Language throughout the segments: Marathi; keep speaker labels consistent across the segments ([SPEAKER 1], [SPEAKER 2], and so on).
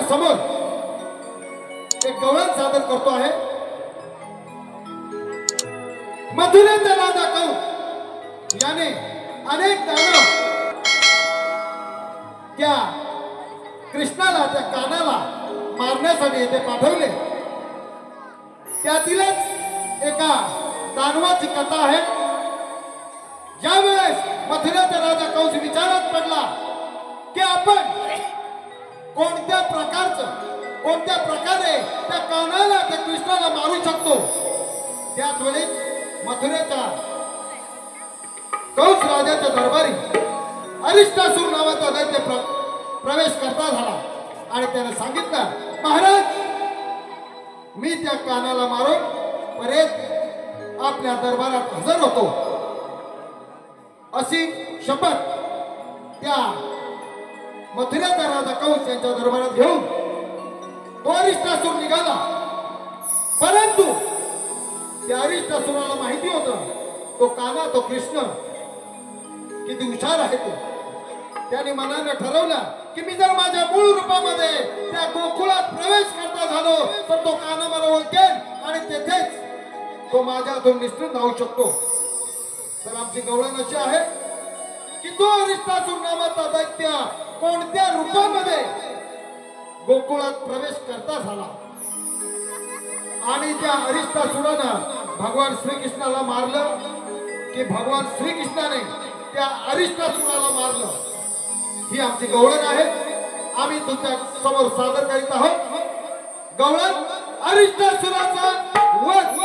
[SPEAKER 1] समोर एक गवळण सादर करतो आहे। मथुरेचा राजा कंस याने अनेक दानव त्या कृष्णाला त्या कानाला मारण्यासाठी येथे पाठवले। त्यातीलच एका दानवाची कथा आहे। ज्यावेळेस मथुरेचा राजा कंस विचारात पडला की आपण कोणत्या प्रकारे त्या कानाला त्या कृष्णाला मारू शकतो, त्याच वेळी मथुरेचा कंस राजाच्या दरबारी अरिष्टासूर नावाचा दैत्य प्रवेश करता झाला आणि त्याने सांगितलं, महाराज मी त्या कानाला मारून परत आपल्या दरबारात हजर होतो, अशी शपथ त्या मथुरेचा राजा कंस यांच्या दरबारात घेऊन तो अरिष्टासूर निघाला। परंतु त्या अरिष्टासूराला माहिती होतं तो काना तो कृष्ण किती हुशार आहे तो। त्याने मनाने ठरवलं की मी जर माझ्या मूळ रूपामध्ये त्या गोकुळात प्रवेश करता झालो तर तो काना मला ओळखेल आणि तेथेच तो माझ्या हातून निसटून जाऊ शकतो। तर आमची गवळण अशी आहे की तो अरिष्टासूर नावाचा दैत्य कोणत्या रूपामध्ये गोकुळात प्रवेश करता झाला आणि त्या अरिष्टासूरानं भगवान श्रीकृष्णाला मारलं की भगवान श्रीकृष्णाने त्या अरिष्टासूराला मारलं, ही आमची गवळण आहे। आम्ही तुमच्या समोर सादर करीत आहोत गवळण अरिष्टासूराचा वध।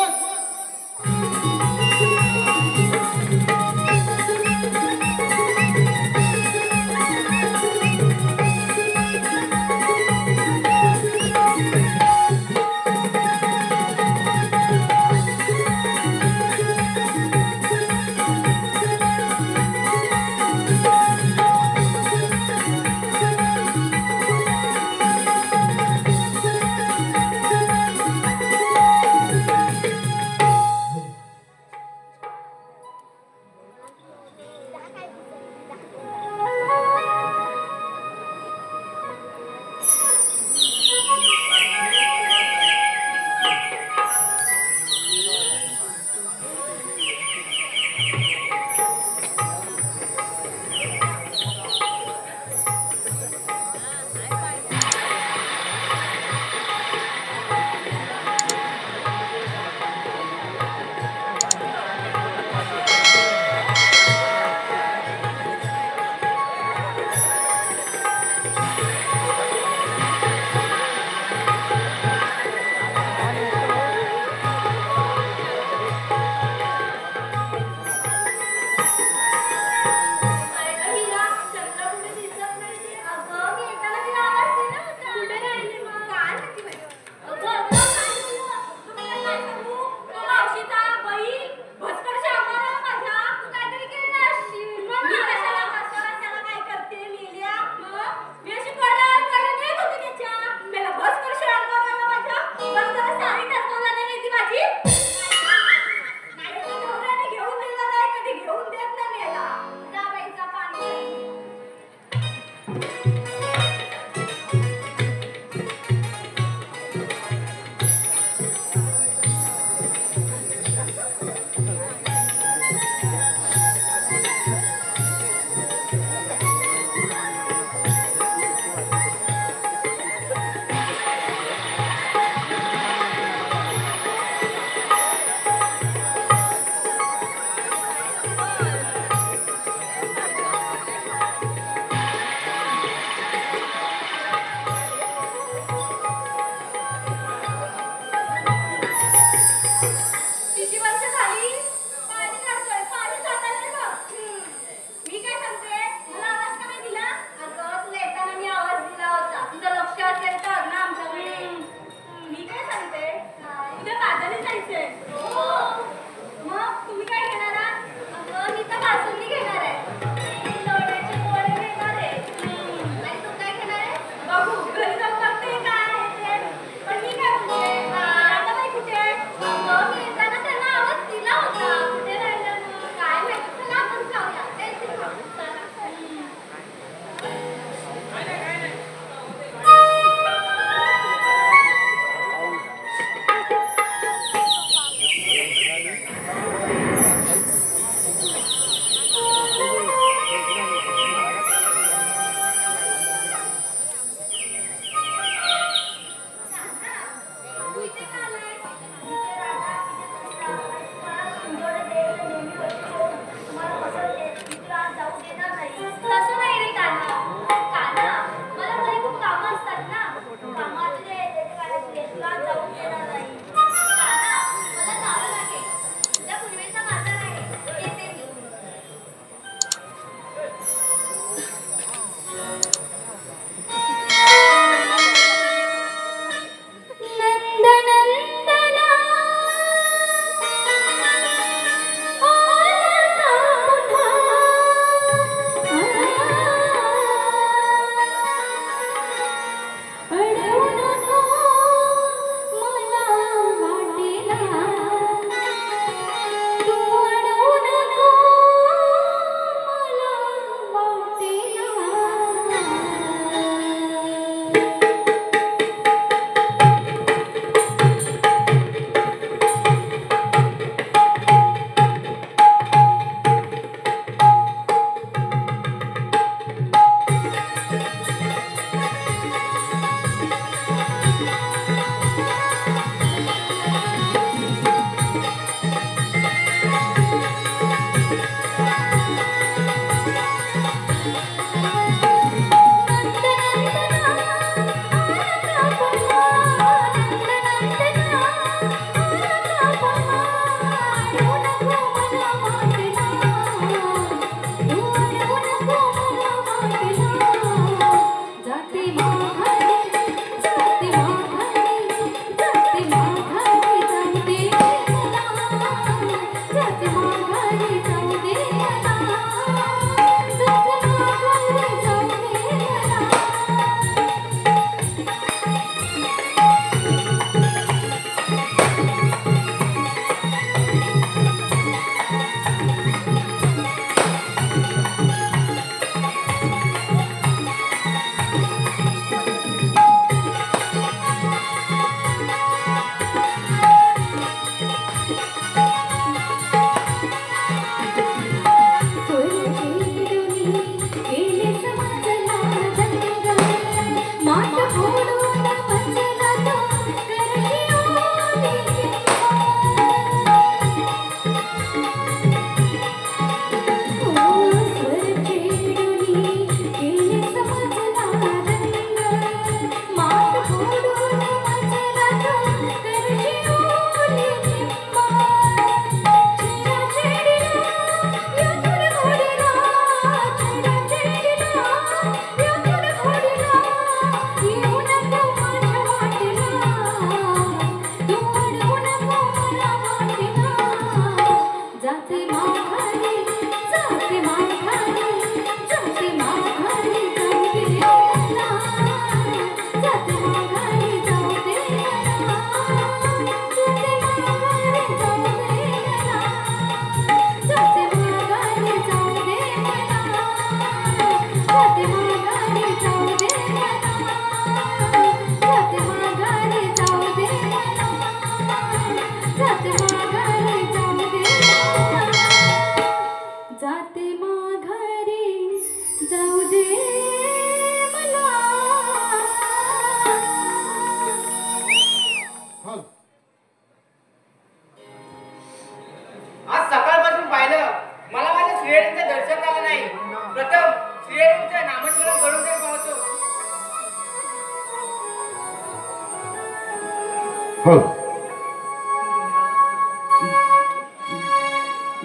[SPEAKER 1] हो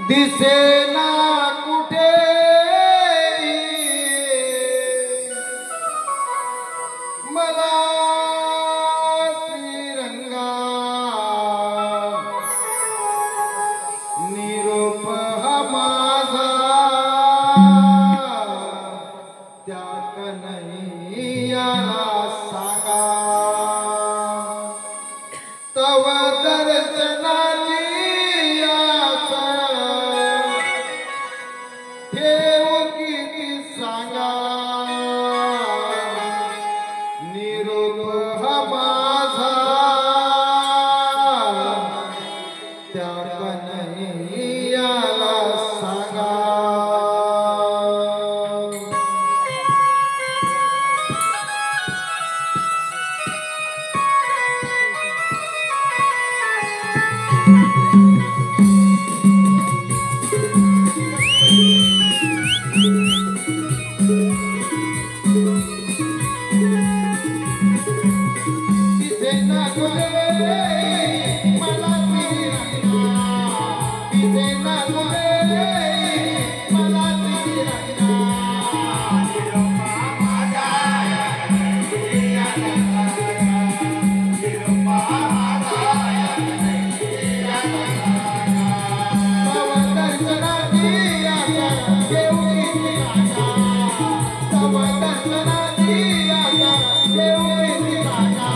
[SPEAKER 1] दिसेना कुठे मला श्रीरंगा निरोप हा माझा त्या कन्हैयाला सांगा तव दर्शनाची आस ठेव किती सांगा निरोप हा माझा त्या कन्हैयाला सांगा दिसेना कुठे मला श्रीरंगा दिसेना कुठे मला श्रीरंगा तव दर्शनाची आशा ठेवू किती सांगा तव दर्शनाची आशा ठेवू किती सांगा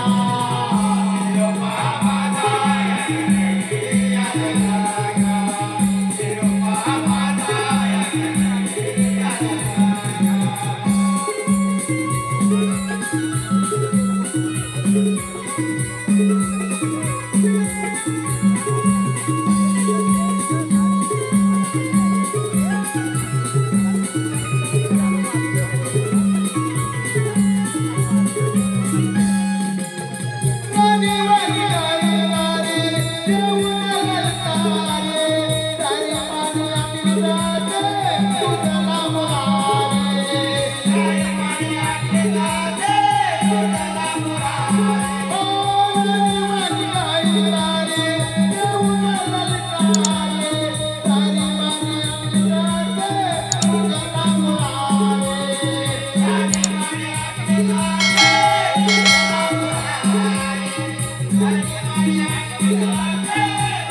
[SPEAKER 1] राणी वाणी गाई गारे देऊन ललकारे सारी मानी आपली जाते तुझला मुरारे सारी मानी आपली जाते तुझला मुरारे ओ राणी वाणी गाई गारे देऊन ललकारे सारी मानी आपली जाते तुझला मुरारे सारी मानी आपली जाते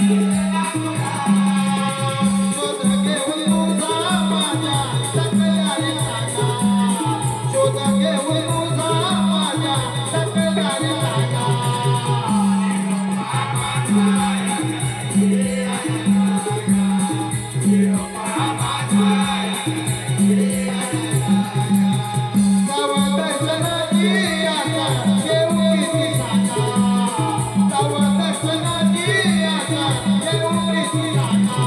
[SPEAKER 1] तुझला शोध घेऊन तुझा माझ्या सकल्याने सांगा शोध घेऊन तुझा माझ्या सकल्याने सांगा तव दर्शनाची आशा ठेवू किती सांगा तव दर्शनाची आशा ठेवू किती सांगा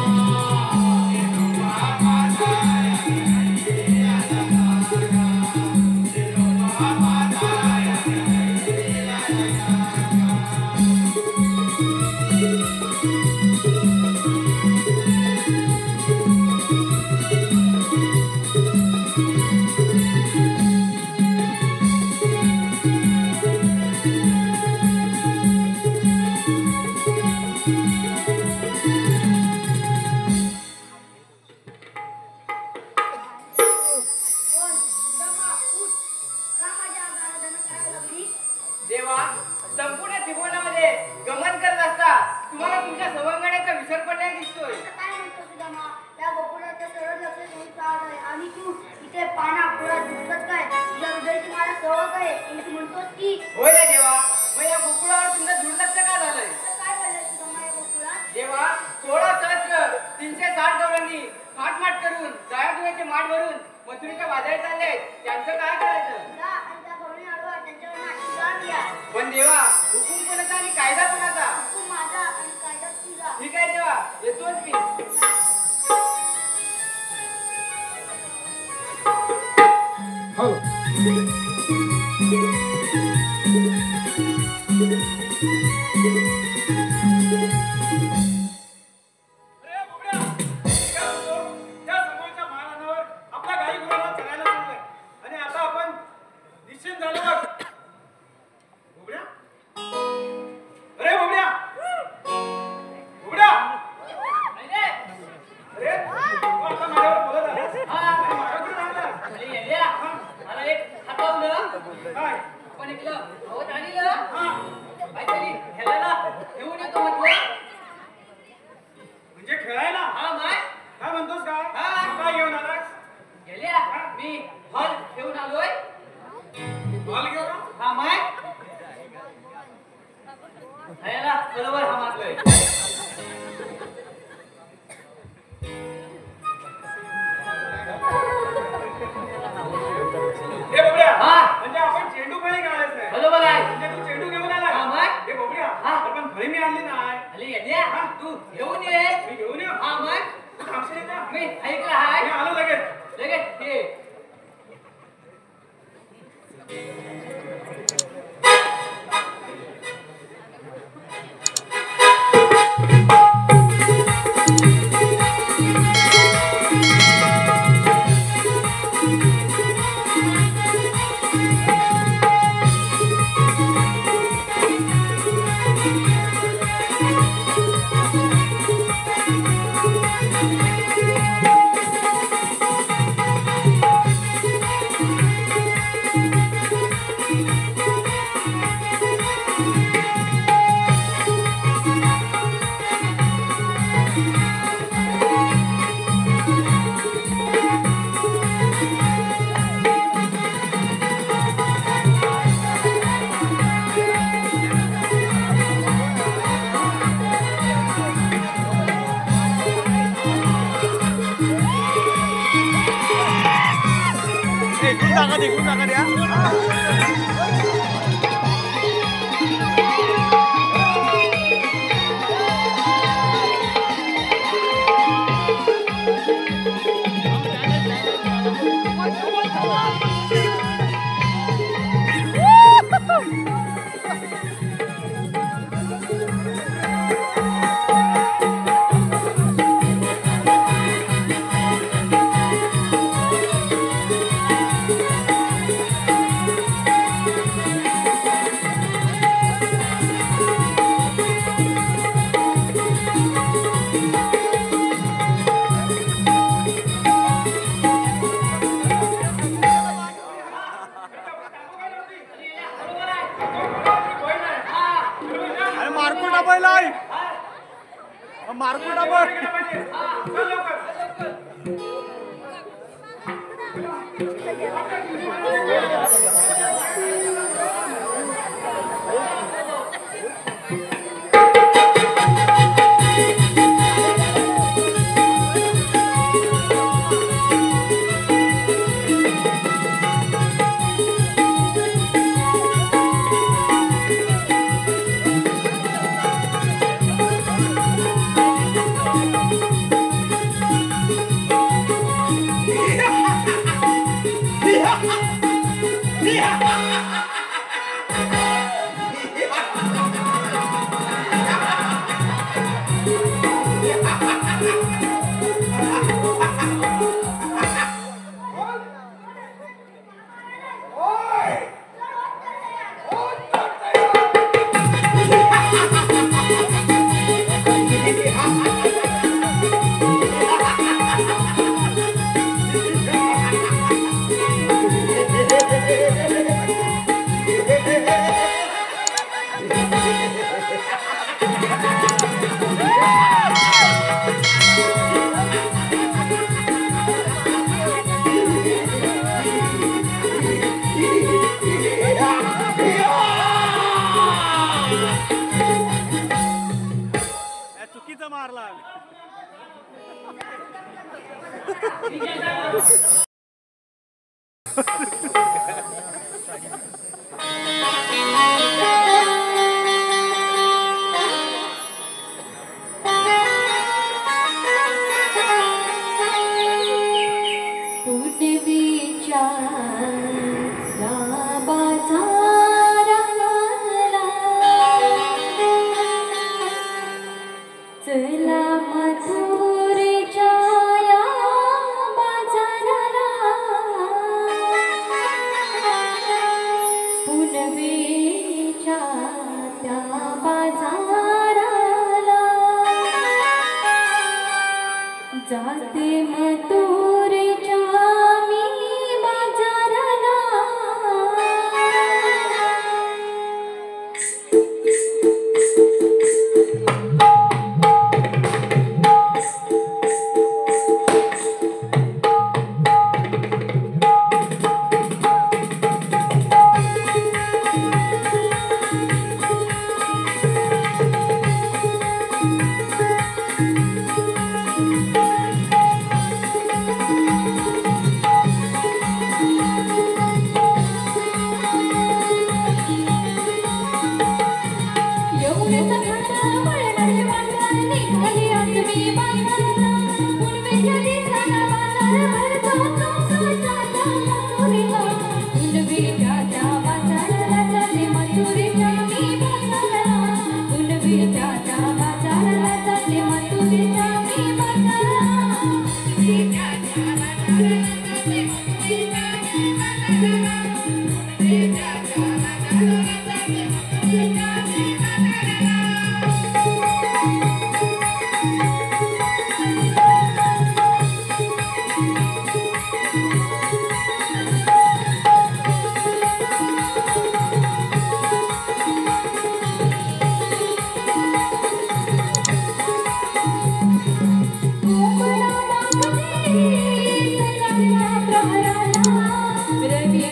[SPEAKER 2] देवा संपूर्ण त्रिभुवनामध्ये गमन करत असता तुम्हाला तुमच्या सवंगण्याचा विसर पडण्यास दिसतोय
[SPEAKER 3] काय म्हणतो सुदामा त्या गोकुळाच्या सरळ लक्ष ठेवून पाहत आहे आणि तू इथे पाना पुढात दिसत काय तुझ्या हृदयाची मला सवय आहे आणि तू म्हणतोस की
[SPEAKER 2] होय ना देवा मग या गोकुळावर तुमचं दुर्लक्ष का झालंय
[SPEAKER 3] आता काय बोललाय सुदामा या गोकुळात
[SPEAKER 2] देवा 16 सहस्र 360 गवळणी फाटमाट करून दयादुयाचे माठ भरून मथुरेच्या बाजारी चालले त्यांचं काय करायचं
[SPEAKER 3] जा आणि त्या गवळी अडवा त्यांच्यावर नाटक जाण घ्या
[SPEAKER 2] पण देवा हुकूम कोणाचा आणि कायदा कोणाचा
[SPEAKER 3] तू माझा आणि कायदा तुझा
[SPEAKER 2] ठीक आहे देवा येतोच मी
[SPEAKER 1] हो
[SPEAKER 2] अरे आहे ना बरोबर हा मागलोय
[SPEAKER 4] हे बघूया
[SPEAKER 2] हा
[SPEAKER 4] म्हणजे आपण चेंडू फळी काढायचं नाही
[SPEAKER 2] बरोबर आहे
[SPEAKER 4] म्हणजे तू चेंडू घेऊन आला
[SPEAKER 2] हा, मग?
[SPEAKER 4] हे बघूया
[SPEAKER 2] हा.
[SPEAKER 4] पण फळी मी आणली नाही
[SPEAKER 2] अरे येड्या, तू घेऊन ये
[SPEAKER 4] मी घेऊन येऊ
[SPEAKER 2] हा मग
[SPEAKER 4] तू थांबशील का
[SPEAKER 2] मी ऐकलं हाय
[SPEAKER 4] मी आलो लगेच
[SPEAKER 2] लगेच ये
[SPEAKER 3] चला मधुरेच्या या बाजाराला
[SPEAKER 5] रवि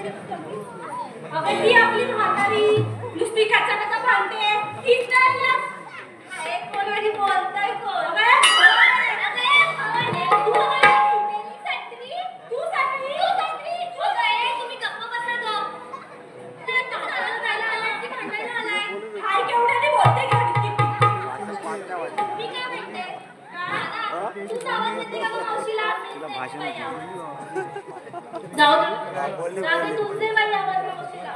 [SPEAKER 5] अगं ती आपली म्हातारी नुसती कचाकचा भांडते तीच नाही ना. अरे कोणाशी बोलताय कोण? तुमचे बाई आवाज मावशीला.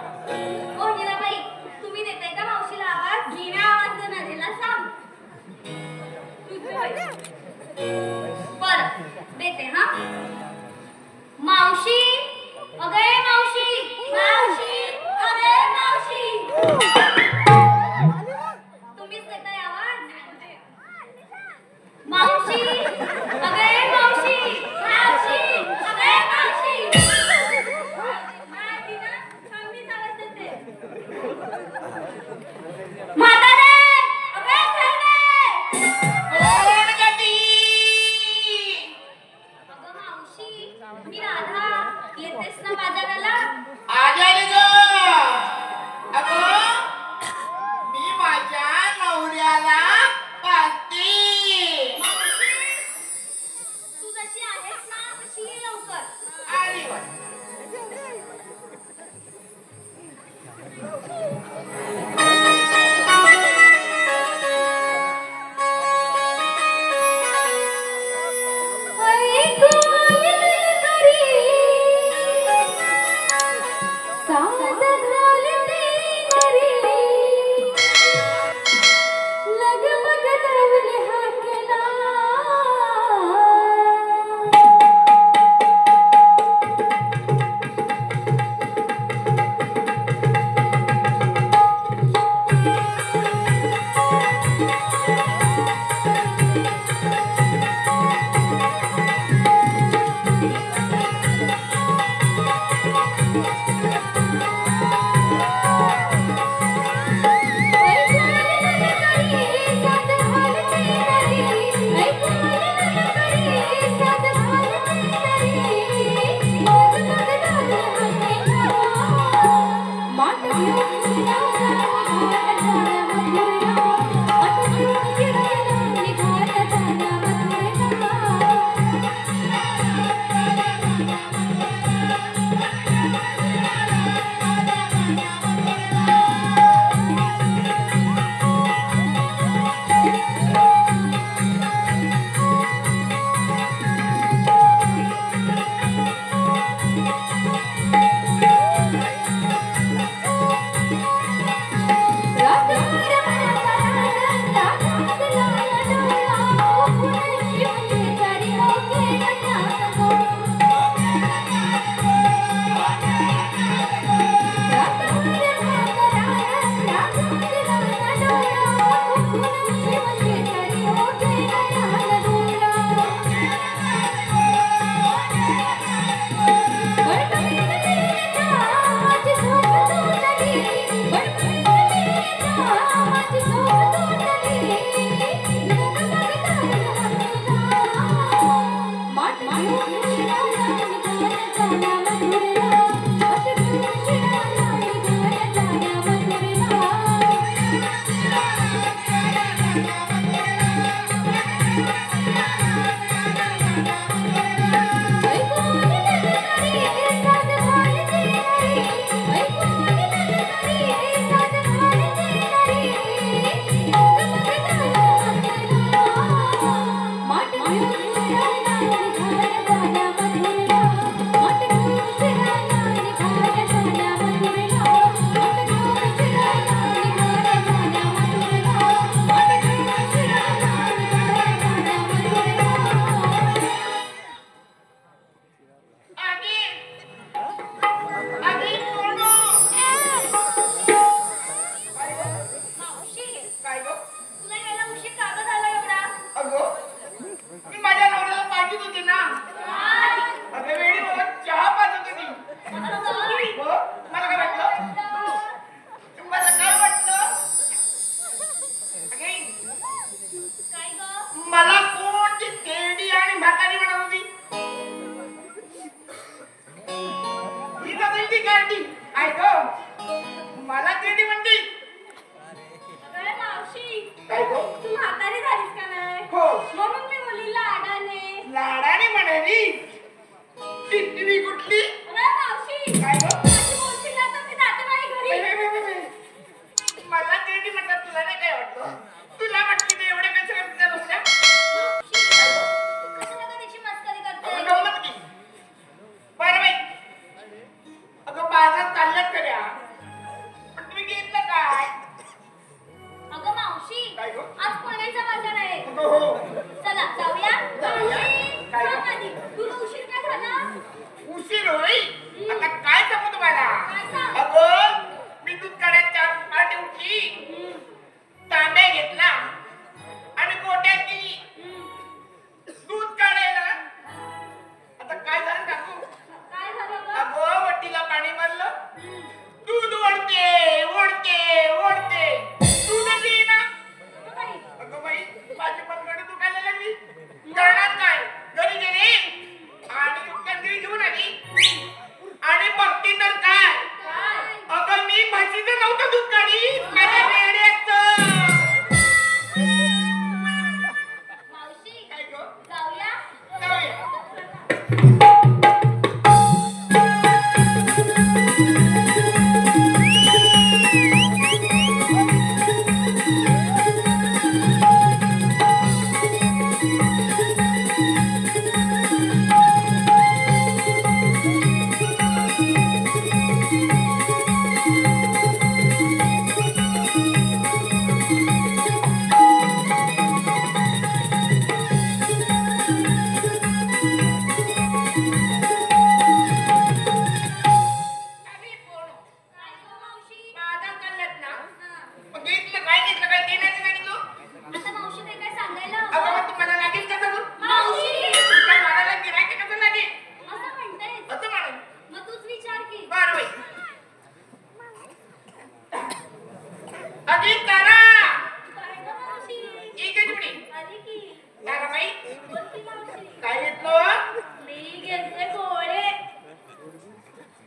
[SPEAKER 5] ओ हिराबाई, तुम्ही देताय का मावशीला आवाज? हिरा आवाज दे ना, तिला सांग. बरं देते हा. मावशी, अगे मावशी, मावशी, अगे मावशी. तुम्हीच देताय आवाज? मावशी, अगे मावशी, मावशी, अगे मावशी. माहिती ना, आम्हीच आवाज देते. म्हातारे, अगे म्हातारे. अगं मावशी, मी राधा. येतेस ना बाजाराला?
[SPEAKER 6] आजारी ग अगं मी माझ्या नवऱ्याला पाहते.
[SPEAKER 5] मावशी, तू जशी आहेस ना तशी ये लवकर.
[SPEAKER 6] आली बाई. म्हणती मला तेडी म्हणती
[SPEAKER 5] अरे मावशी
[SPEAKER 6] काय गो
[SPEAKER 5] तू म्हातारी झालीस का नाही
[SPEAKER 6] हो
[SPEAKER 5] म्हणून मी मुलीला आडाने
[SPEAKER 6] लाडाने म्हणाली टिटवी कुठली
[SPEAKER 5] अरे मावशी
[SPEAKER 6] काय गो
[SPEAKER 5] माझी बोलशील ना तर मी जाते माझ्या घरी
[SPEAKER 6] मला तेडी म्हणतात तुला नाही काय वाटतं तुला वाटली ते एवढे कसं काय तुझ्या बसल्या
[SPEAKER 3] कशाला का त्याची मस्करी करते
[SPEAKER 6] अगं गंमत की बरं बाई अगं बाजार चालल्यात कऱ्या पण तुम्ही घेतलं काय
[SPEAKER 3] अगं मावशी
[SPEAKER 6] काय गो
[SPEAKER 3] आज कोणाचा बाजार आहे
[SPEAKER 6] अगं हो
[SPEAKER 3] चला जाऊया
[SPEAKER 6] जाऊया.
[SPEAKER 3] मावशी,
[SPEAKER 6] काय
[SPEAKER 3] थांब
[SPEAKER 6] गं?
[SPEAKER 3] आधी. तुला उशीर का झाला
[SPEAKER 6] उशीर होई आता काय सांगू तुम्हाला
[SPEAKER 3] काय सांग?
[SPEAKER 6] अगं मी दूध काढायच्या पहाटे उठली तांब्या घेतला आणि गोट्यात गेली दूध काढायला आता काय झालं सांगू
[SPEAKER 3] काय झालं गं?
[SPEAKER 6] अगं वटीला पाणी मारलं दूध ओढते ओढते ओढते दूधच येईना
[SPEAKER 3] अगं बाई,
[SPEAKER 6] अगं बाई माझी मनगड दुखायला लागली करणार काय घरी गेले आणि कंदरी घेऊन आली आणि बघती तर काय
[SPEAKER 3] काय?
[SPEAKER 6] अगं मी म्हशीचं नव्हतं दूध काढी माझ्या वेड्याचं
[SPEAKER 3] मावशी
[SPEAKER 6] काय गं
[SPEAKER 3] जाऊया
[SPEAKER 6] जाऊया अरे पोरो
[SPEAKER 3] काय गं मावशी
[SPEAKER 6] बाजार चालल्यात ना मग घेतलं काय देण्याचं नाही तू
[SPEAKER 3] आता मावशी ते काय सांगायला
[SPEAKER 6] अगं
[SPEAKER 3] हवं?
[SPEAKER 6] मग तुम्हाला लागेल का सगळं
[SPEAKER 3] मावशी
[SPEAKER 6] तुमच्या मालाला गिऱ्हाईक कसं लागेल
[SPEAKER 3] असं म्हणतेस
[SPEAKER 6] असं म्हणेल
[SPEAKER 3] मग तूच विचार की
[SPEAKER 6] बरं बाई अगं तारा
[SPEAKER 3] काय गं मावशी
[SPEAKER 6] एक जुडी
[SPEAKER 3] आली की
[SPEAKER 6] तारा बाई
[SPEAKER 3] बोल की मावशी
[SPEAKER 6] काय घेतलं
[SPEAKER 3] मी घेतले गोळे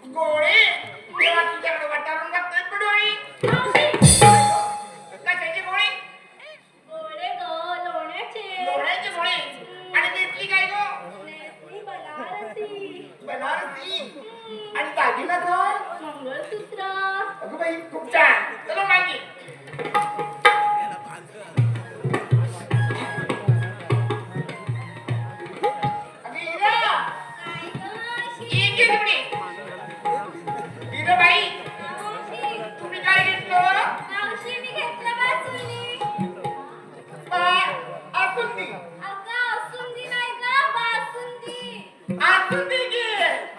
[SPEAKER 6] गोळे तेव्हा तुझ्याकडे वाटारून बघतोय पडोळी
[SPEAKER 3] मावशी
[SPEAKER 6] कशाची गोळी
[SPEAKER 3] गोळे गं लोण्याचे
[SPEAKER 6] गोळ्याची गोळी आणि घेतली काय गो
[SPEAKER 3] नेसली बनारसी
[SPEAKER 6] बनारसी आणि दागिना काय
[SPEAKER 3] मंगळसूत्र
[SPEAKER 6] अगं बाई खूप छान चलो मागे अगं हिरा
[SPEAKER 3] काय गं मावशी
[SPEAKER 6] एक जुडी हिरा बाई
[SPEAKER 3] मावशी
[SPEAKER 6] तुम्ही काय घेतलं
[SPEAKER 3] मावशी मी घेतलं बासुंदी
[SPEAKER 6] आसुंदी
[SPEAKER 3] अगं असूंदी नाही गं बासुंदी
[SPEAKER 6] आसुंदी घे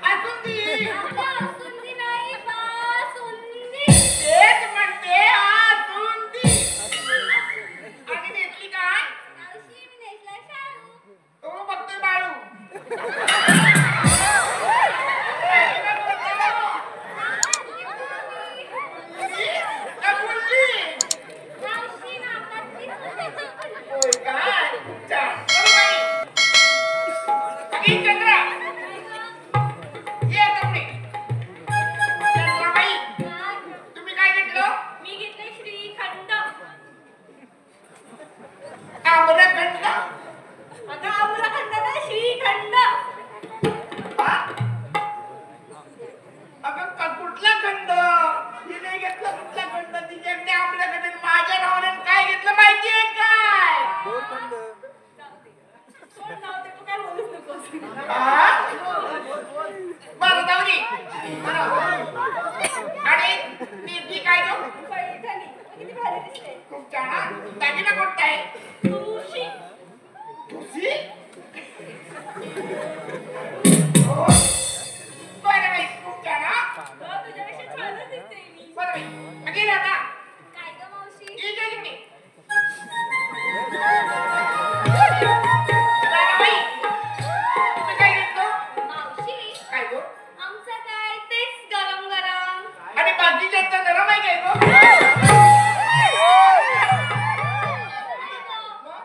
[SPEAKER 6] आसुंदी
[SPEAKER 3] अगं असूंदी नाही बासुंदी
[SPEAKER 6] तेच म्हणते आसुंदी आणि घेतली काय
[SPEAKER 3] मावशी मी नेसला शालू
[SPEAKER 6] तो बघतोय बाळू
[SPEAKER 3] मावशी नाकातली फुलाची
[SPEAKER 6] होय काय छान चलो बाई अगे चंद्रा ये आता पुढे चंद्रा बाई तुम्ही काय घेतलं
[SPEAKER 5] मी घेतले श्रीखंड
[SPEAKER 6] आम्रखंड
[SPEAKER 5] अगं आम्रखंड नाही श्रीखंड
[SPEAKER 6] अगं कुठला खंड तिने घेतलं कुठला खंड तिच्याकडे आम्रखंड माझ्या नावाने काय घेतलं माहितीये काय
[SPEAKER 5] कोण नाव ते तू काय बोलूच नकोस
[SPEAKER 6] हा? बरं जाऊ दे बरं आणि नेमकी काय गं
[SPEAKER 5] पैठणी किती भारी दिसते
[SPEAKER 6] खूप छान हा. दागिना कोणता आहे
[SPEAKER 5] तुळशी
[SPEAKER 6] तुझी हो. बरं बाई खूप छान हा.
[SPEAKER 5] अगं, तुझ्यापेक्षा छानच दिसते मी
[SPEAKER 6] बरं बाई अगे राधा
[SPEAKER 3] काय गं मावशी
[SPEAKER 6] ठीक आहे तुम्ही राधा बाई तुम्ही काय घेतलं
[SPEAKER 3] मावशी
[SPEAKER 6] काय गो
[SPEAKER 3] आमचं काय तेच गरम गरम
[SPEAKER 6] आणि बाकीच्या नरम आहे काय गो
[SPEAKER 3] नाही गं.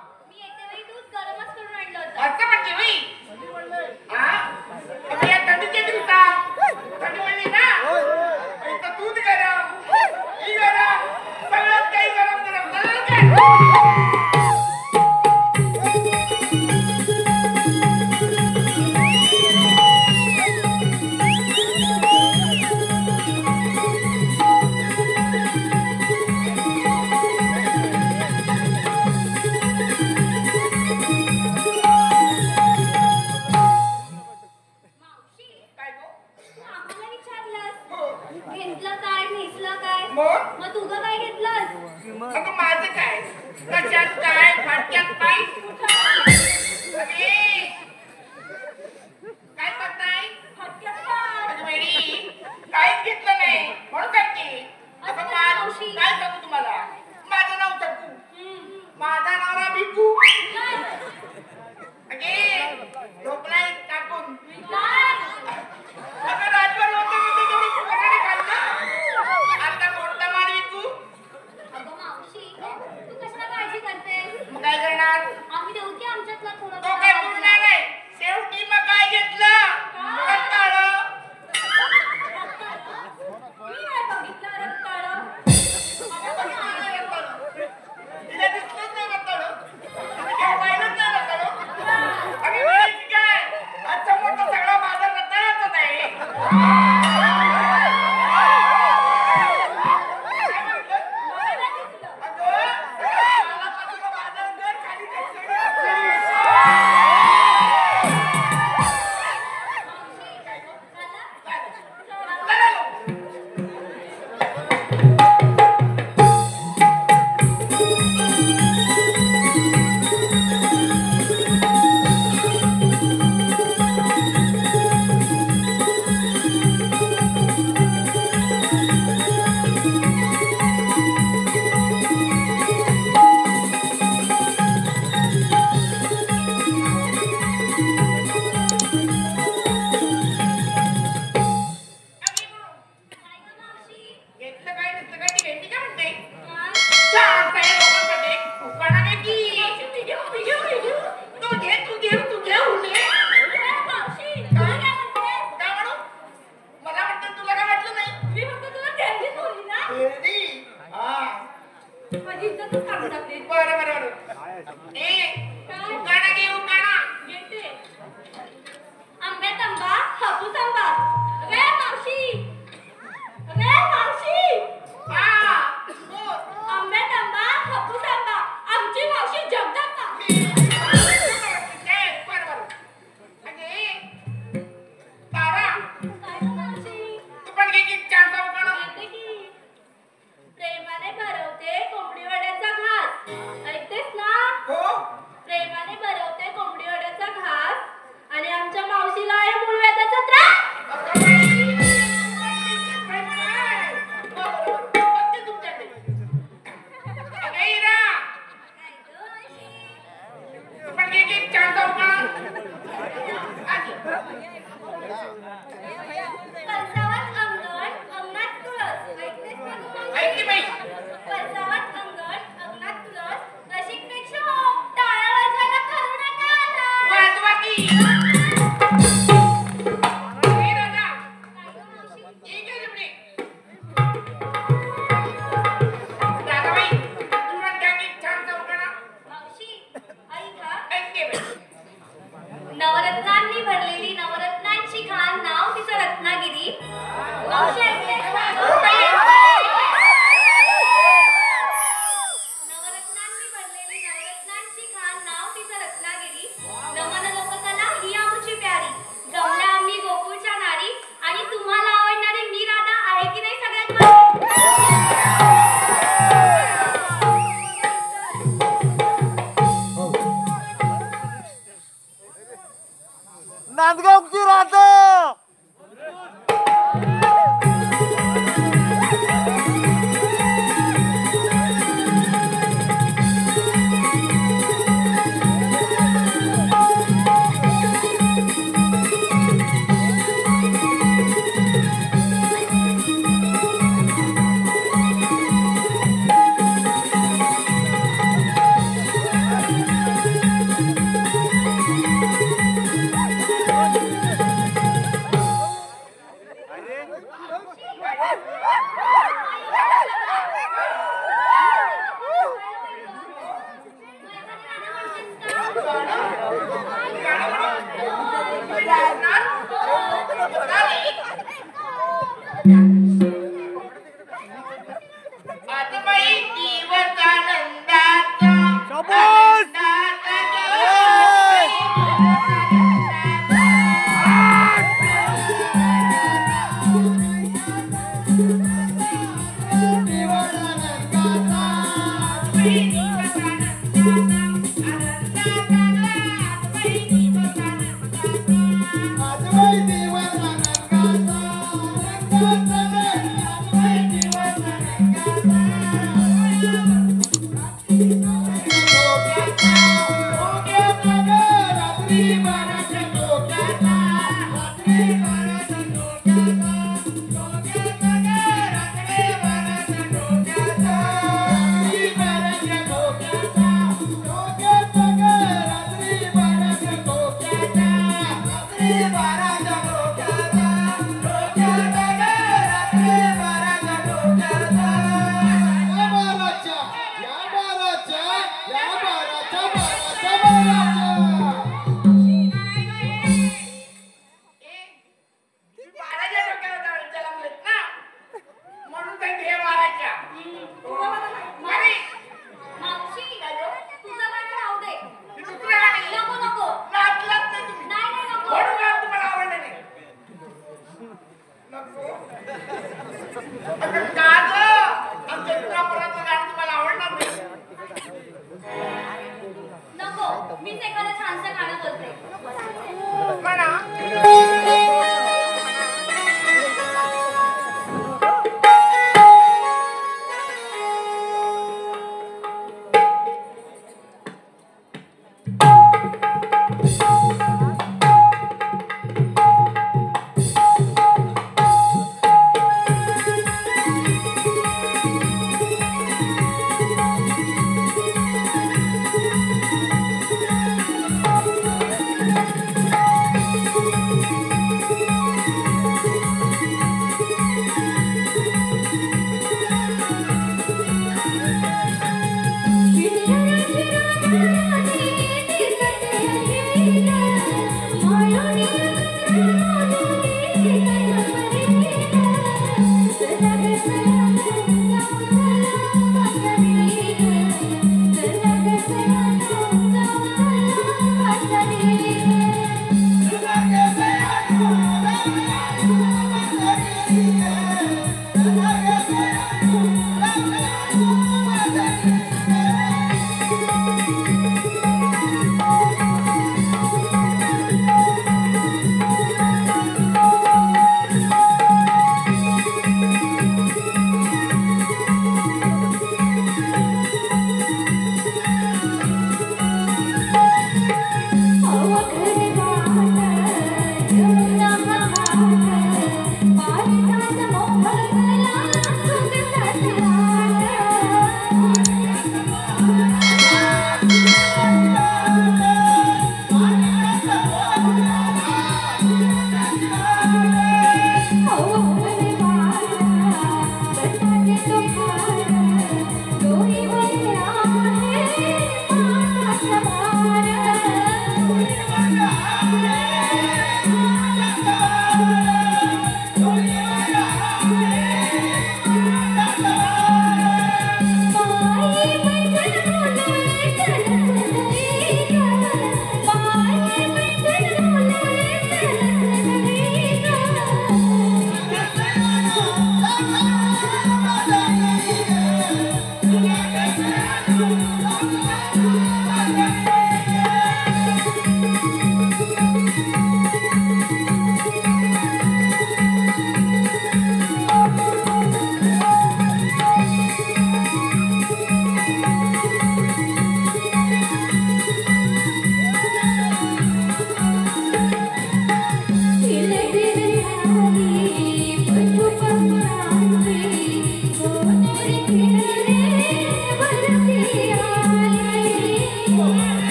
[SPEAKER 6] घेतलं काय नसलं काय ती भेंडी काय म्हणते छान काय लोकांकडे उकाणा काय की तू घे उरले काय म्हणू मला वाटतं तुला काय वाटलं नाही भेंडी हा बरं ए उकाणा घे उकाणा
[SPEAKER 5] आंब्यात आंबा हापूस आंबा रे मावशी
[SPEAKER 6] हा बोल.
[SPEAKER 5] आंब्यात आंबा हापूस आंबा आमची मावशी जगदंबा
[SPEAKER 6] बरं अगे तारा
[SPEAKER 5] काय गं मावशी
[SPEAKER 6] तू पण घे की चारचा उकाणा
[SPEAKER 5] येते की प्रेमाने भरवते कोंबडी वड्याचा घास ऐकतेस ना
[SPEAKER 6] हो
[SPEAKER 5] प्रेमाने भरवते कोंबडी वड्याचा घास आणि आमच्या मावशीला आहे मूळव्याधाचा त्रास पंचावत अंगण अंगणात तुळस ऐकतेस ना गं मावशी? पंचावत अंगण अंगणात तुळस रसिकपेक्षा टाळ्या वाजवायला करू नका आता. काय गं मावशी? मावशी ऐका नवरत्नांनी भरलेली नवरत्नांची खान नाव तिचं रत्नागिरी मावशी ऐकतेस ना गं? नवरत्नांनी भरलेली नवरत्नांची खान नाव तिचं रत्नागिरी नमन लोककला ही आमची प्यारी जमल्या आम्ही गोकुळच्या नारी आणि तुम्हाला आवडणारी मी राधा आहे की नाही सगळ्यात
[SPEAKER 1] नांदगावची राहता
[SPEAKER 6] महाराजा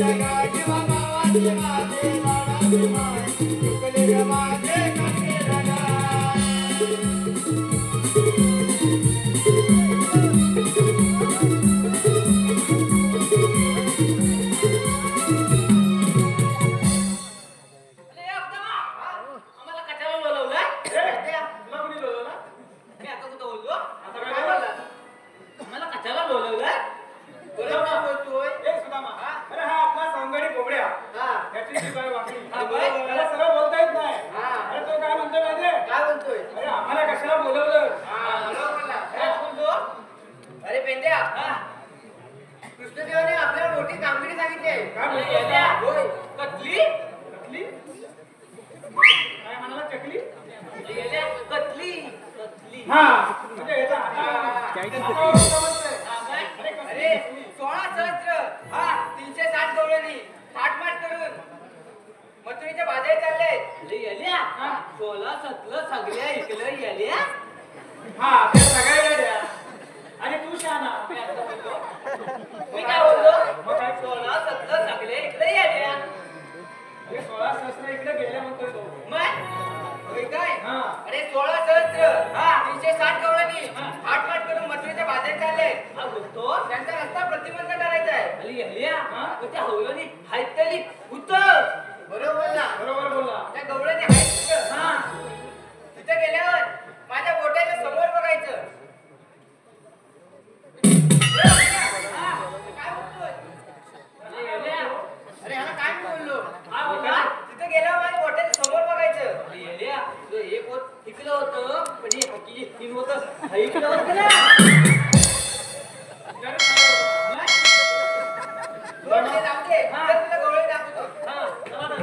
[SPEAKER 2] अरे अब्दुल्ला, आम्हाला कशाला बोलवलं?
[SPEAKER 4] तुला कोणी बोलवलं?
[SPEAKER 2] मी आता कुठं बोललो?
[SPEAKER 4] आता काय
[SPEAKER 2] काय बोलला? आम्हाला कशाला बोलवलं? बरोबर काय बोलतोय?
[SPEAKER 4] ए सुदामा, अरे हा आपला सौंदर्य कोंबड्या
[SPEAKER 2] हा.
[SPEAKER 4] याची जी काय वाकडी
[SPEAKER 2] हा, बरं.
[SPEAKER 4] त्याला सरळ बोलता येत नाही.
[SPEAKER 2] हा.
[SPEAKER 4] अरे तो काय म्हणतोय माहितीये?
[SPEAKER 2] काय बोलतोय?
[SPEAKER 4] अरे आम्हाला कशाला बोलवलं?
[SPEAKER 2] हा, बरोबर बोलला. काय बोलतो? अरे पेंद्या, कृष्णदेवाने आपल्याला मोठी कामगिरी सांगितली आहे.
[SPEAKER 4] काय बोलतो?
[SPEAKER 2] पेंद्या, होय. कटली?
[SPEAKER 4] कटली? काय म्हणाला चकली?
[SPEAKER 2] पेंद्या, कटली. कटली.
[SPEAKER 4] हा म्हणजे याचा आता समजतंय.
[SPEAKER 2] अरे 16 सहस्त्र 360 गवळणी थाटमाट करून मथुरेच्या बाजारी चालले. अरे येल्या 16 17 सगळ्या इकलं येल्या.
[SPEAKER 4] हा ते सगळ्या येड्या. आणि तू शहाणा.
[SPEAKER 2] मी काय बोललो?
[SPEAKER 4] मग काय?
[SPEAKER 2] 16 17 सगळे इकडे येल्या.
[SPEAKER 4] अरे 16 सहस्त्र इकडे गेले म्हणतोय तो.
[SPEAKER 2] मग होय काय?
[SPEAKER 4] हा.
[SPEAKER 2] अरे 16 सहस्त्र 360 गवळणी थाटमाट करून मथुरेच्या बाजारी चालले. हा बोलतो त्यांचा रस्ता प्रतिबंध करायचा आहे. अरे येल्या त्या हवलनी हायतली उतर. बरोबर बोलला.
[SPEAKER 4] बरोबर बोलला.
[SPEAKER 2] त्या गवळणी हायत. हा. तिथे गेल्यावर माझ्या बोटाच्या समोर बघायचं. काय बोलतोय? अरे ह्याला काय बोललो? काय बोलला? तिथे गेल्यावर माझ्या बोटाच्या समोर बघायचं. अरे येड्या, तुझं एक बोट तिकडं होतं, पण हे हाकीचे 3 होतं इकडं होतं ना.
[SPEAKER 4] जरा सांग.
[SPEAKER 2] दोन ते जाऊ दे. चल तुला गवळणी दाखवतो. हा, चला ना.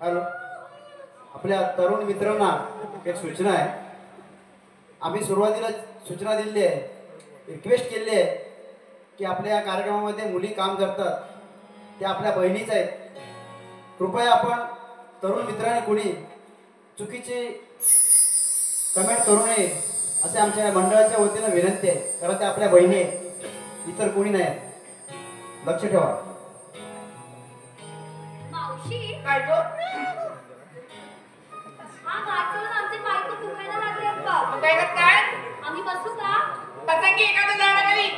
[SPEAKER 1] हॅलो, आपल्या तरुण मित्रांना एक सूचना आहे. आम्ही सुरुवातीला सूचना दिलेली आहे, रिक्वेस्ट केली आहे की आपल्या या कार्यक्रमामध्ये मुली काम करतात त्या आपल्या बहिणीच आहेत. कृपया आपण तरुण मित्रांनी कोणी चुकीची कमेंट करू नये असे आमच्या मंडळाच्या वतीनं विनंती आहे. कारण त्या आपल्या बहिणी आहेत, इतर कोणी नाही. लक्ष ठेवा.
[SPEAKER 5] मावशी
[SPEAKER 2] काय तो?
[SPEAKER 5] हा घाट सोडून आमचे पाय तर दुखायला लागले अप्पा.
[SPEAKER 2] मग काय करताय?
[SPEAKER 5] आम्ही बसू का?
[SPEAKER 2] बसा की एखादं झाडाखाली.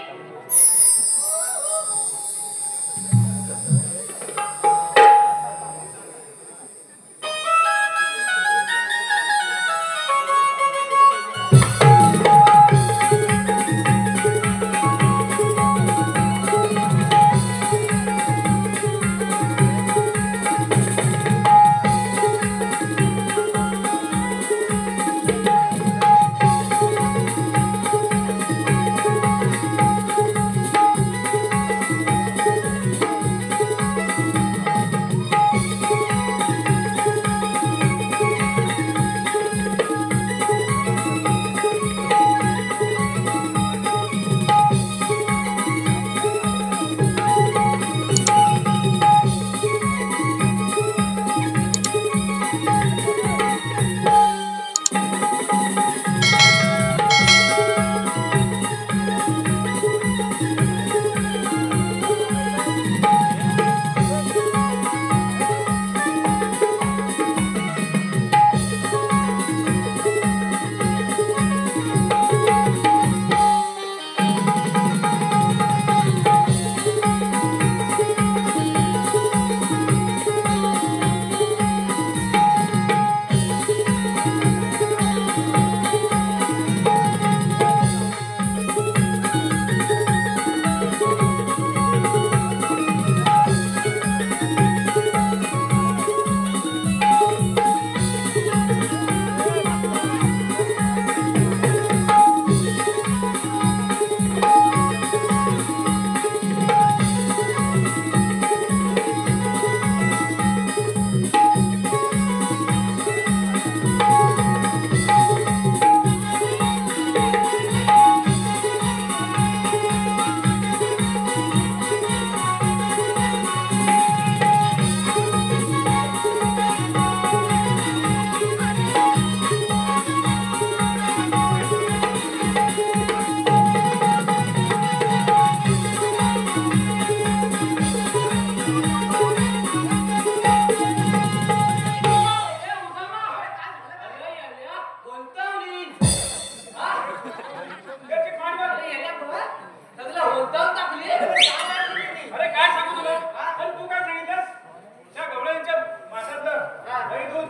[SPEAKER 4] दही दूध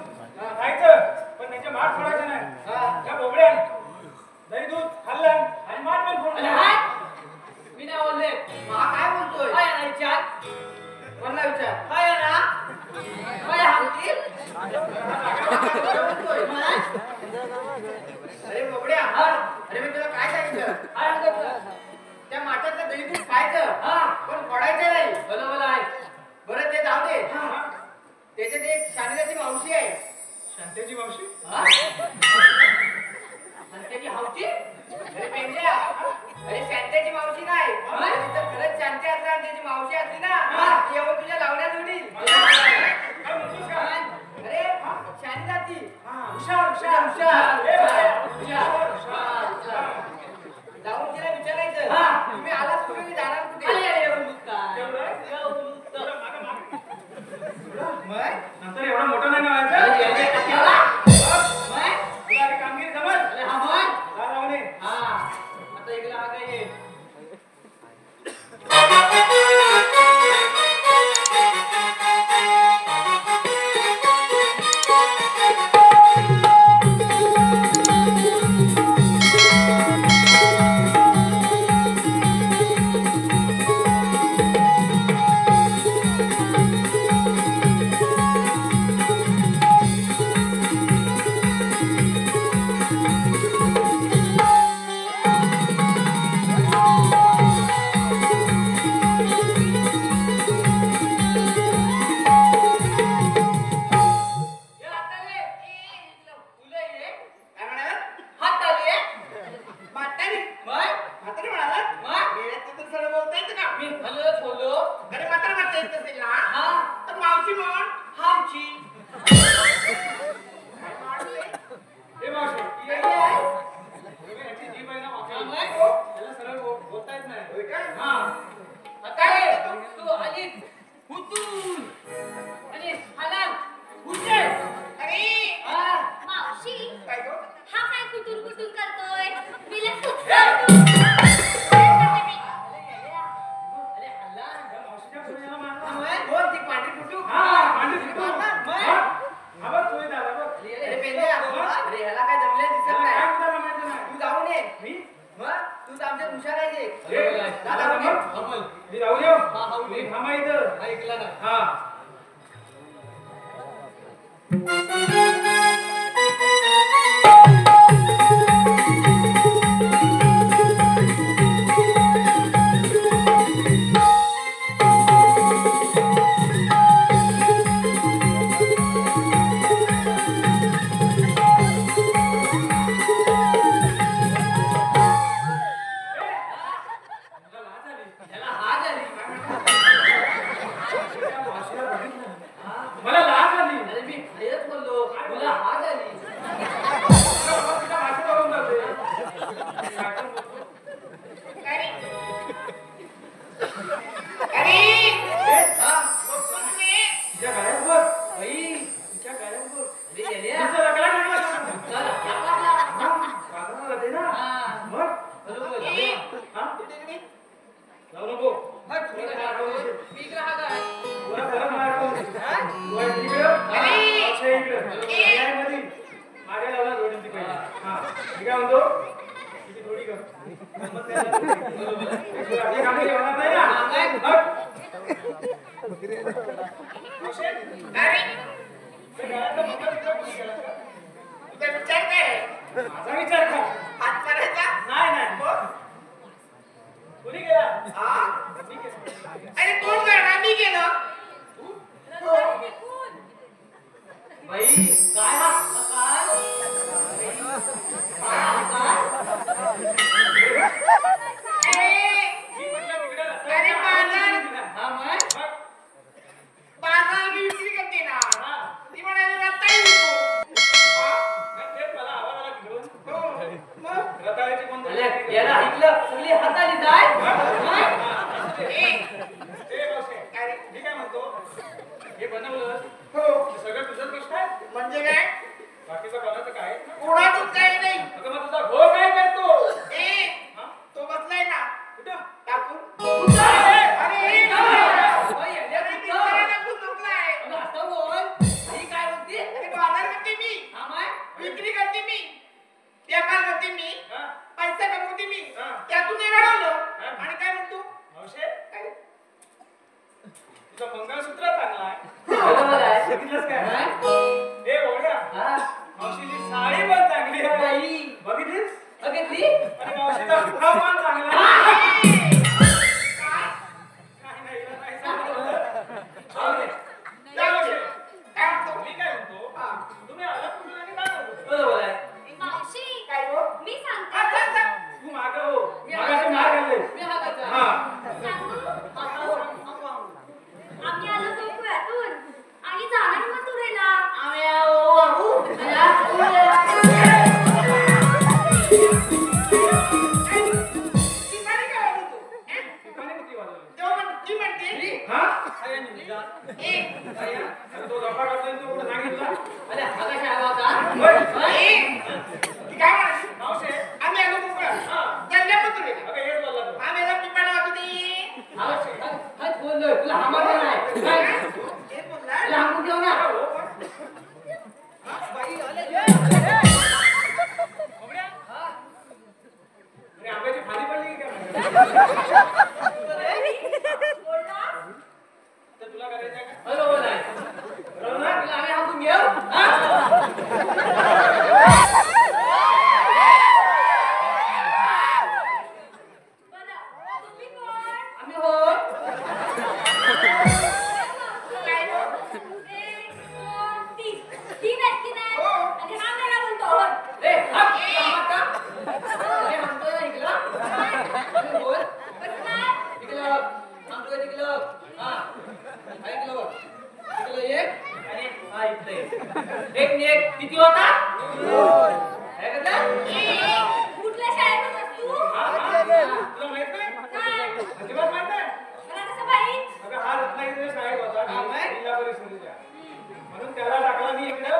[SPEAKER 4] खायचं पण त्याचे माठ सोडायचे नाही. त्या बोबड्या दही दूध खाल्लं आणि माठ पण फोडलं.
[SPEAKER 2] मी नाही बोलले. काय बोलतोय? काय आहे विचार? कोणला विचार? काय आहे ना? काय हावतील? अरे बोबड्या, अरे मी तुला काय सांगितलं? काय सांगितलं? त्या माठातलं दही दूध खायचं पण फोडायचं नाही. बरोबर आहे. बरं ते जाऊ दे. त्याच्यात एक शांताची मावशी आहे.
[SPEAKER 4] शांतेची मावशी
[SPEAKER 2] शांताची मावशी? अरे पेंड्या, अरे शांताची मावशी नाही. तिथं खरंच शांती असली आणि त्याची मावशी असली ना येऊन तुझ्या लावण्यात उडील.
[SPEAKER 4] काय म्हणतोस का?
[SPEAKER 2] अरे शांती जाती.
[SPEAKER 4] हुशार
[SPEAKER 2] हुशार,
[SPEAKER 4] हुशार
[SPEAKER 2] हुशार, हुशार. जाऊन तिला विचारायचं तुम्ही आलाच कुठे मी जाणार कुठे.
[SPEAKER 4] नंतर एवढं मोठं नाही व्हायचं. कामगिरी जमल.
[SPEAKER 2] आता इकडे हा काय ये.
[SPEAKER 5] मावशी हा काय कुटूर कुटूर करतोय? मी
[SPEAKER 2] ऐकला ना.
[SPEAKER 4] मला लाज आली.
[SPEAKER 2] अरे मी खरंच बोललो तुला हात आली.
[SPEAKER 4] माझा विचार कर.
[SPEAKER 6] हात मारायचा
[SPEAKER 4] नाही नाही कुणी गेला?
[SPEAKER 6] अरे कोण करणार मी गेलो
[SPEAKER 2] बाई काय हा
[SPEAKER 6] अरे बाजार
[SPEAKER 2] मग
[SPEAKER 6] बाजार मी विक्री करते ना ती म्हणाली रताळी विकू.
[SPEAKER 4] तेच मला आवाज आला तिकडून.
[SPEAKER 6] हो, मग
[SPEAKER 4] रताळ्याची कोण झाली?
[SPEAKER 2] याला ऐकलं सगळी हाताली जाय.
[SPEAKER 6] अरे
[SPEAKER 4] मी काय म्हणतो हे बनवलं
[SPEAKER 6] हो
[SPEAKER 4] हे सगळं तुझंच कष्ट आहे.
[SPEAKER 6] म्हणजे काय
[SPEAKER 4] बाकीचं कोणाचं काय?
[SPEAKER 6] कोणातच काही नाही.
[SPEAKER 4] अगं मग तुझा भाऊ काय करतो? हा?
[SPEAKER 6] तो बसलाय ना
[SPEAKER 4] कुठं?
[SPEAKER 6] टाकून
[SPEAKER 2] अरे
[SPEAKER 6] अरे बिचारा टाकून झोपलाय.
[SPEAKER 2] असं बोल ही काय बोलते
[SPEAKER 4] मावशीची साडी पण चांगली आहे
[SPEAKER 2] बाई.
[SPEAKER 4] बघितलीस
[SPEAKER 2] बघितली?
[SPEAKER 4] आणि मावशीचा बुक्का पण चांगला आहे. काय नाही, हिला नाही सांगितलं. जाऊ दे. जा मावशी. मी काय म्हणतो तुम्ही आलात कुठून आणि काय म्हणतो?
[SPEAKER 2] बरोबर आहे.
[SPEAKER 5] मावशी
[SPEAKER 6] काय हो?
[SPEAKER 5] मी
[SPEAKER 6] आ,
[SPEAKER 5] सांगते
[SPEAKER 6] चल, चल.
[SPEAKER 4] तू मागं हो मागाशी मार घालले
[SPEAKER 2] मी हाकाचा.
[SPEAKER 4] हा
[SPEAKER 5] सांगू आम्ही आलो गोकुळातून आणि जाणार मथुरेला
[SPEAKER 2] आम्ही आहो.
[SPEAKER 6] ठिकाणी काय म्हणतो? हं?
[SPEAKER 4] ठिकाणी किती वाजवले?
[SPEAKER 6] तेव्हा ती म्हणते
[SPEAKER 4] हा
[SPEAKER 2] काय निघाला?
[SPEAKER 6] ए,
[SPEAKER 4] काय या? आणि तो गप्पा करतोय तो कुठं सांगितलं
[SPEAKER 2] अरे हाकाशी आला होता.
[SPEAKER 4] होय.
[SPEAKER 6] ए, ती काय म्हणाली?
[SPEAKER 4] मावशी
[SPEAKER 6] आम्ही आलो कोकणात.
[SPEAKER 4] हा
[SPEAKER 6] चालल्या मथुरेला.
[SPEAKER 4] अगं हेच बोलला तो
[SPEAKER 6] आम्ही आलो पिपाणा वाजू दे.
[SPEAKER 2] हात बोललोय तुला हामाला नाही. काय?
[SPEAKER 6] हे बोलला.
[SPEAKER 2] तुला हाकून ठेव ना.
[SPEAKER 4] हो पण आणि आंब्याची फाली पडली की काय तर तुला करायचं आहे का
[SPEAKER 2] बरोबर आहे.
[SPEAKER 4] बरोबर ना?
[SPEAKER 2] तुला आम्ही हाकून घेऊ. हा?
[SPEAKER 5] बरं तुम्ही कोण
[SPEAKER 2] आम्ही होय.
[SPEAKER 5] काय एक दोन तीन आहेत की नाही आणि हा मेला बोलतो होय.
[SPEAKER 2] ए, हाक. हाक का? हे हाकतोय ना इकडं. आम्ही होय.
[SPEAKER 5] कसं काय
[SPEAKER 2] इकडं. हाकतोय तिकडं. हा. हा इकडं बघ. इकडं एक आणि हा इकडं एक. एक आणि एक किती होता? काय करता?
[SPEAKER 5] कुठल्या शाळेत होतास तू
[SPEAKER 4] तुला माहित नाही
[SPEAKER 5] नाही
[SPEAKER 4] अजिबात माहित नाही
[SPEAKER 5] मला कसं माहित
[SPEAKER 4] अगं हा रत्नागिरीच्या शाळेत होता
[SPEAKER 2] हा, काय?
[SPEAKER 4] जिल्हा परिषदेच्या म्हणून त्याला टाकला मी इकडं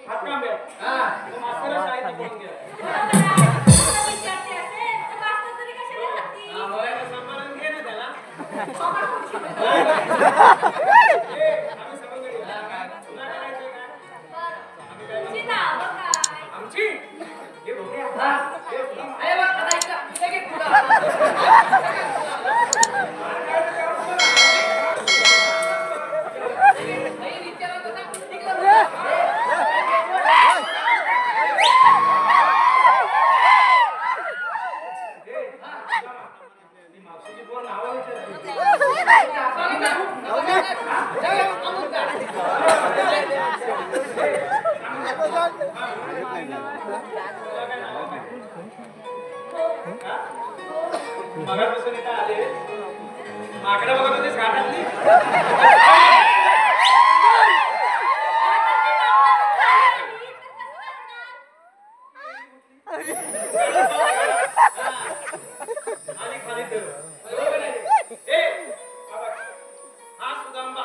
[SPEAKER 4] हातकांब्यात
[SPEAKER 2] हा.
[SPEAKER 4] तो मास्तर शाळेत शिकवून गेला
[SPEAKER 5] बरोबर आहे. आता विद्यार्थी असेल तर मास्तर तरी कशाला
[SPEAKER 2] हा,
[SPEAKER 5] राहतील?
[SPEAKER 2] होय.
[SPEAKER 4] सांभाळून घे ना त्याला
[SPEAKER 5] बाबा खुशी.
[SPEAKER 4] आम्ही सगळं घरी. तुला करायचंय का?
[SPEAKER 5] बरं. तुमची नावं काय?
[SPEAKER 4] आमची हे बघूया
[SPEAKER 2] हा.
[SPEAKER 4] हे तुला
[SPEAKER 2] अरे बघ, आता इकडं. इकडे घे तुला. नाही, विचारत होता. इकडं बघ.
[SPEAKER 4] हे, ती मावशीची पोर नावं विचारते. मगापासून इथं आले माकडं बघत होतीस घाटातली आणि खाली ठेव. बरोबर आहे. ए, हा बघ. हा सुदांबा.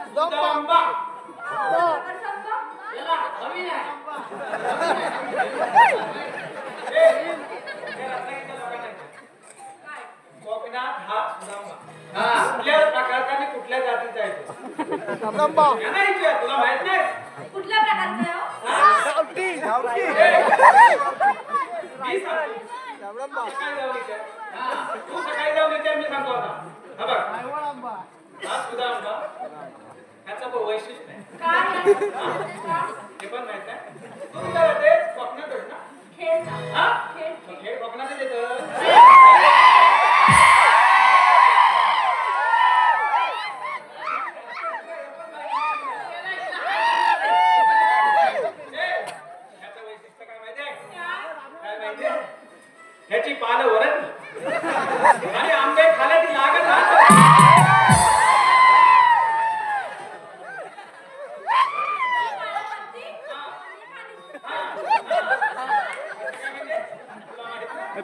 [SPEAKER 4] सुदांबा.
[SPEAKER 2] याला हवी नाही.
[SPEAKER 4] ए, हे रत्नागिरीच्या लोकांना ऐक. कोकणात हा सुदांबा. कुठल्या प्रकारचा आणि कुठल्या जातीचा आहे तो? यांना विचार, तुला माहित नाही
[SPEAKER 5] कुठल्या प्रकारचं आहे हो?
[SPEAKER 4] मी सांगतो. सकाळी जाऊन विचार. तू सकाळी जाऊन विचार, मी सांगतो आता. हा बघ. हा सुद्धा आंबा. ह्याचं पण वैशिष्ट्य आहे.
[SPEAKER 5] काय आहे? का?
[SPEAKER 4] हे पण माहित आहे. तू कुठं राहतेस? कोकणातच ना?
[SPEAKER 5] खेळ का?
[SPEAKER 4] हा?
[SPEAKER 5] खेळ.
[SPEAKER 4] मग हे कोकणातच येतं. ह्याचं वैशिष्ट्य काय माहिती आहे? काय माहिती आहे? ह्याची पानं वरत आणि आंबे खाले ती लागत राहतात.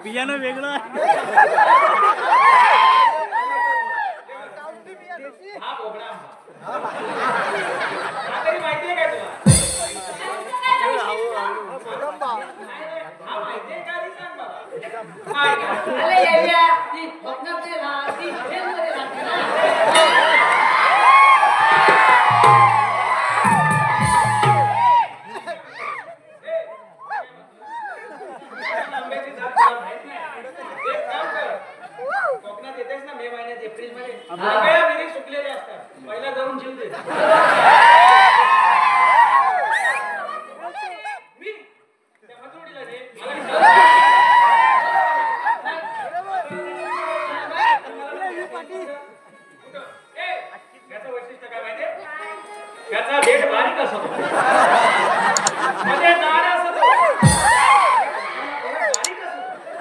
[SPEAKER 7] बियाणं वेगळं आहे.
[SPEAKER 4] हा बोबडा आंबा. हा तरी माहितीये का तुला? हा माहितीये का आधी सांग मला. काय का?
[SPEAKER 2] अरे येड्या, ती कोकणातली राहते, खेळमध्ये राहते ना.
[SPEAKER 4] आंब्याची जात तुला माहित नाही. एक काम कर. कोकणात येतेस ना मे महिन्यात एप्रिल मध्ये सगळ्या विहिरी सुकलेल्या असतात. पहिला जाऊन बसू दे मी त्या मथुरडीला रे याचं वैशिष्ट्य काय माहितीये याचा देठ बारीक असतो मध्ये दाढ असतो बारीक असतो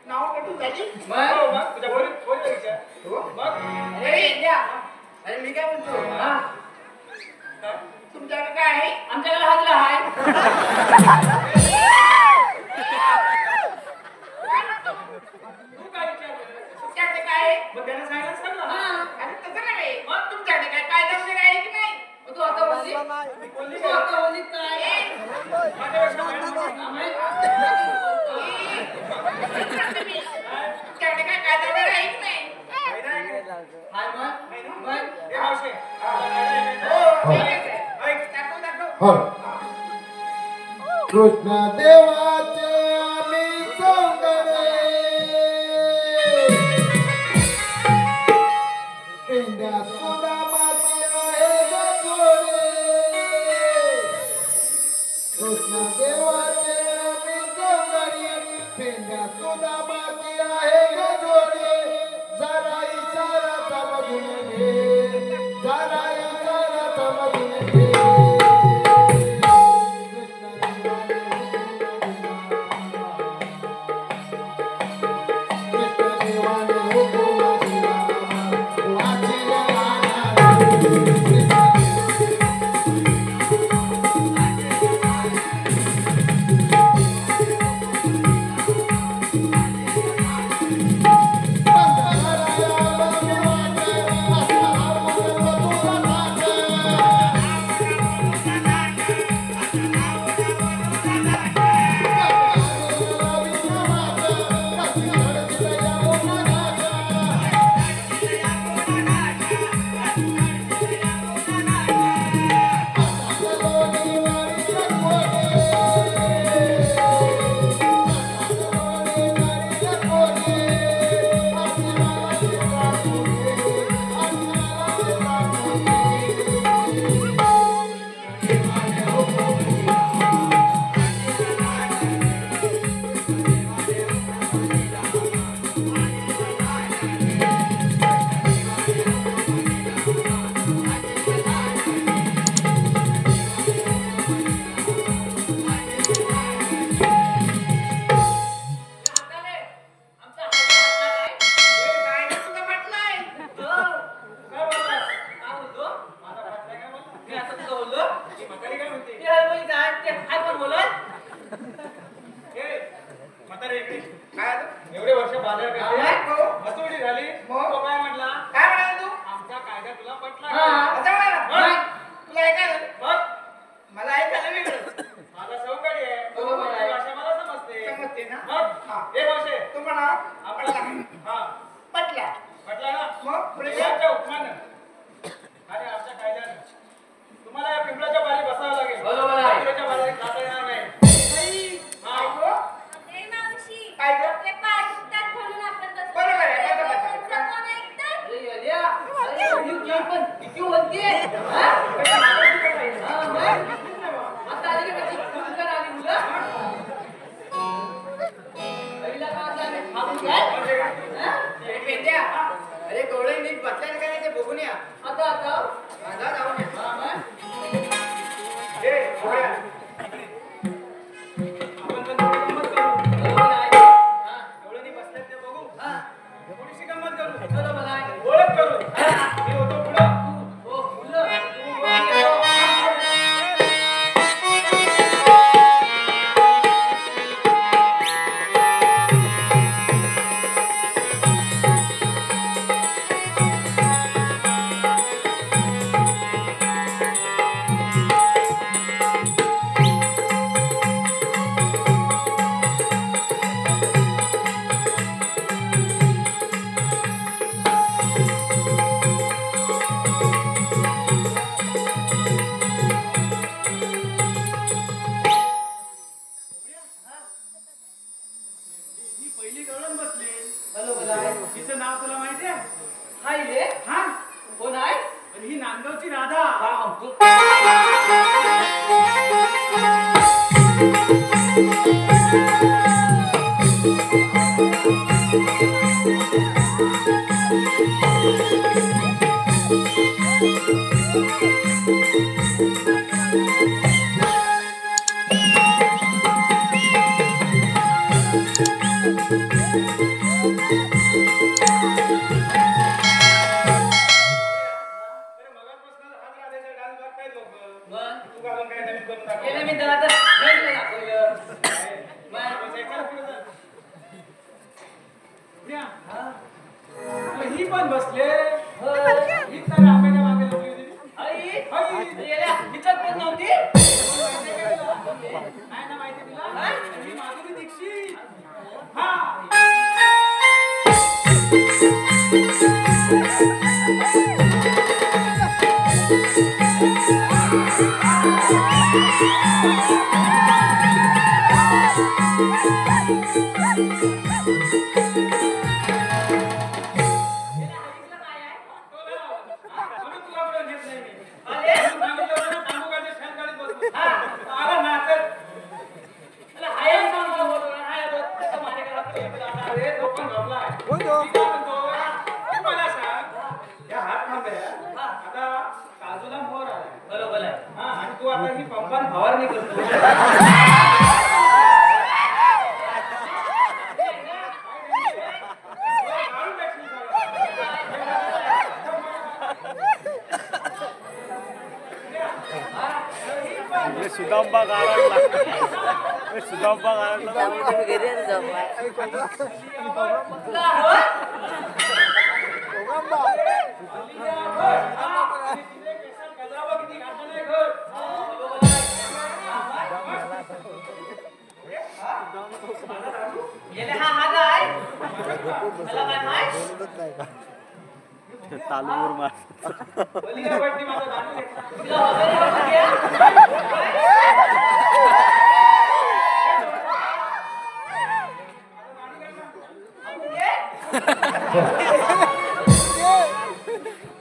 [SPEAKER 6] नाव कटू झाली
[SPEAKER 4] मग तुझ्या बोली विचार मग
[SPEAKER 2] अरे मी काय म्हणतो
[SPEAKER 6] तुमच्याकडे काय आहे
[SPEAKER 2] आमच्याकडे हागला आहे
[SPEAKER 4] तू काय विचार
[SPEAKER 6] तुमच्याकडे काय आहे
[SPEAKER 4] मग त्याने सांगितलं सांग ना
[SPEAKER 6] अरे तसं नव्हे मग तुमच्याकडे काय कायदा वगैरे आहे की नाही
[SPEAKER 2] मग तू आता बोलली
[SPEAKER 4] बोलली
[SPEAKER 2] तू आता बोलली काय
[SPEAKER 4] माझ्यापेक्षा
[SPEAKER 6] तुमच्याकडे काय कायदा वगैरे आहे की नाही
[SPEAKER 2] हाय मग
[SPEAKER 4] हे मावशी
[SPEAKER 1] हो कृष्ण देवाचे आम्ही सोंगणे पिंड्या सुद्धा माती आहे गजोडे कृष्ण देवाचे आम्ही सोंगणे पिंड्या सुद्धा माती आहे गजोडे जरा इशारा समजून घे जरा इशारा समजून घे
[SPEAKER 4] एवढे वर्ष बाजार करते मथुरडी झाली तो काय म्हटला
[SPEAKER 6] काय म्हणाला तू
[SPEAKER 4] आमचा कायदा तुला पटला
[SPEAKER 6] असं म्हणाला तुला ऐकायला
[SPEAKER 4] मग
[SPEAKER 6] मला ऐकायला वेगळं
[SPEAKER 4] माझा सौकर्य आहे
[SPEAKER 6] बरोबर आहे.
[SPEAKER 4] तुझी भाषा मला समजते
[SPEAKER 6] समजते ना
[SPEAKER 4] मग एक वर्षे
[SPEAKER 6] तू म्हणा
[SPEAKER 4] आपला हा
[SPEAKER 6] पटला
[SPEAKER 4] पटला ना
[SPEAKER 6] मग पुढे काय?
[SPEAKER 4] देवाच्या हुकमानं आणि आमच्या कायद्यानं तुम्हाला या पिंपळाच्या बारी बसावं लागेल
[SPEAKER 2] बरोबर आहे.
[SPEAKER 4] पिंपळाच्या बारी खाता येणार नाही हा.
[SPEAKER 6] काय गं?
[SPEAKER 5] अरे मावशी
[SPEAKER 6] काय गं?
[SPEAKER 5] आपले पाय दुखतात म्हणून आपण बसलो.
[SPEAKER 6] बरोबर आहे, बरोबर आहे.
[SPEAKER 5] तुमचं कोण ऐकतं?
[SPEAKER 2] अरे यलिया, अरे एवढी केक पण किती होते हा? हा, मग? आता आली का त्याची कुठून आली मुलं पहिला का आता आम्ही थांबून काय हा?
[SPEAKER 6] हे पेंड्या. अरे गवळी नीट बसल्याने काय नाही ते बघून या
[SPEAKER 2] आता
[SPEAKER 6] माझा जाऊन या
[SPEAKER 2] हा, मग?
[SPEAKER 4] ए, गोळ्या. आपण पण थोडी गंमत करू.
[SPEAKER 2] बरोबर आहे. हा,
[SPEAKER 4] एवढ्यांनी बसलेत ते बघू
[SPEAKER 2] हा.
[SPEAKER 4] बसली.
[SPEAKER 2] हॅलो बोला
[SPEAKER 4] तिचं नाव तुला माहिती आहे?
[SPEAKER 2] हाय रे
[SPEAKER 4] हा?
[SPEAKER 2] कोण आहे
[SPEAKER 4] पण ही नांदगावची राधा. अरे मगाचपासून हात राधाचा डान्स बघताय लोक.
[SPEAKER 2] मग
[SPEAKER 4] तू घालून काय नवीन करून दाखव.
[SPEAKER 2] गेल्या मी त्याला तर खेळलं दाखवलं
[SPEAKER 4] चल पुढे चल. या. अरे ही पण बसले. ही तर आंब्याच्या मागे लागली होती.
[SPEAKER 2] आई गेल्या हिच्यात पण नव्हती
[SPEAKER 4] नाही ना माहिती तुला? ही माधुरी दीक्षित. हा. म्हणून तुला पुढे घेत नाही मी. सांगितलं होतं ना, तांबूकाच्या शेणगाडीत बसून. आला नाचत. अरे तो पण घाबरलाय. मी काय म्हणतो, तू मला सांग, या हात थांब्या, आता काजूला मोर आलाय.
[SPEAKER 2] बरोबर आहे
[SPEAKER 4] हा, आणि तू आता ही पंपान फवारणी करतो. काढून टाकशील सगळं.
[SPEAKER 7] सुदांबा गारडला सुदांबा गारडला तालूवर मार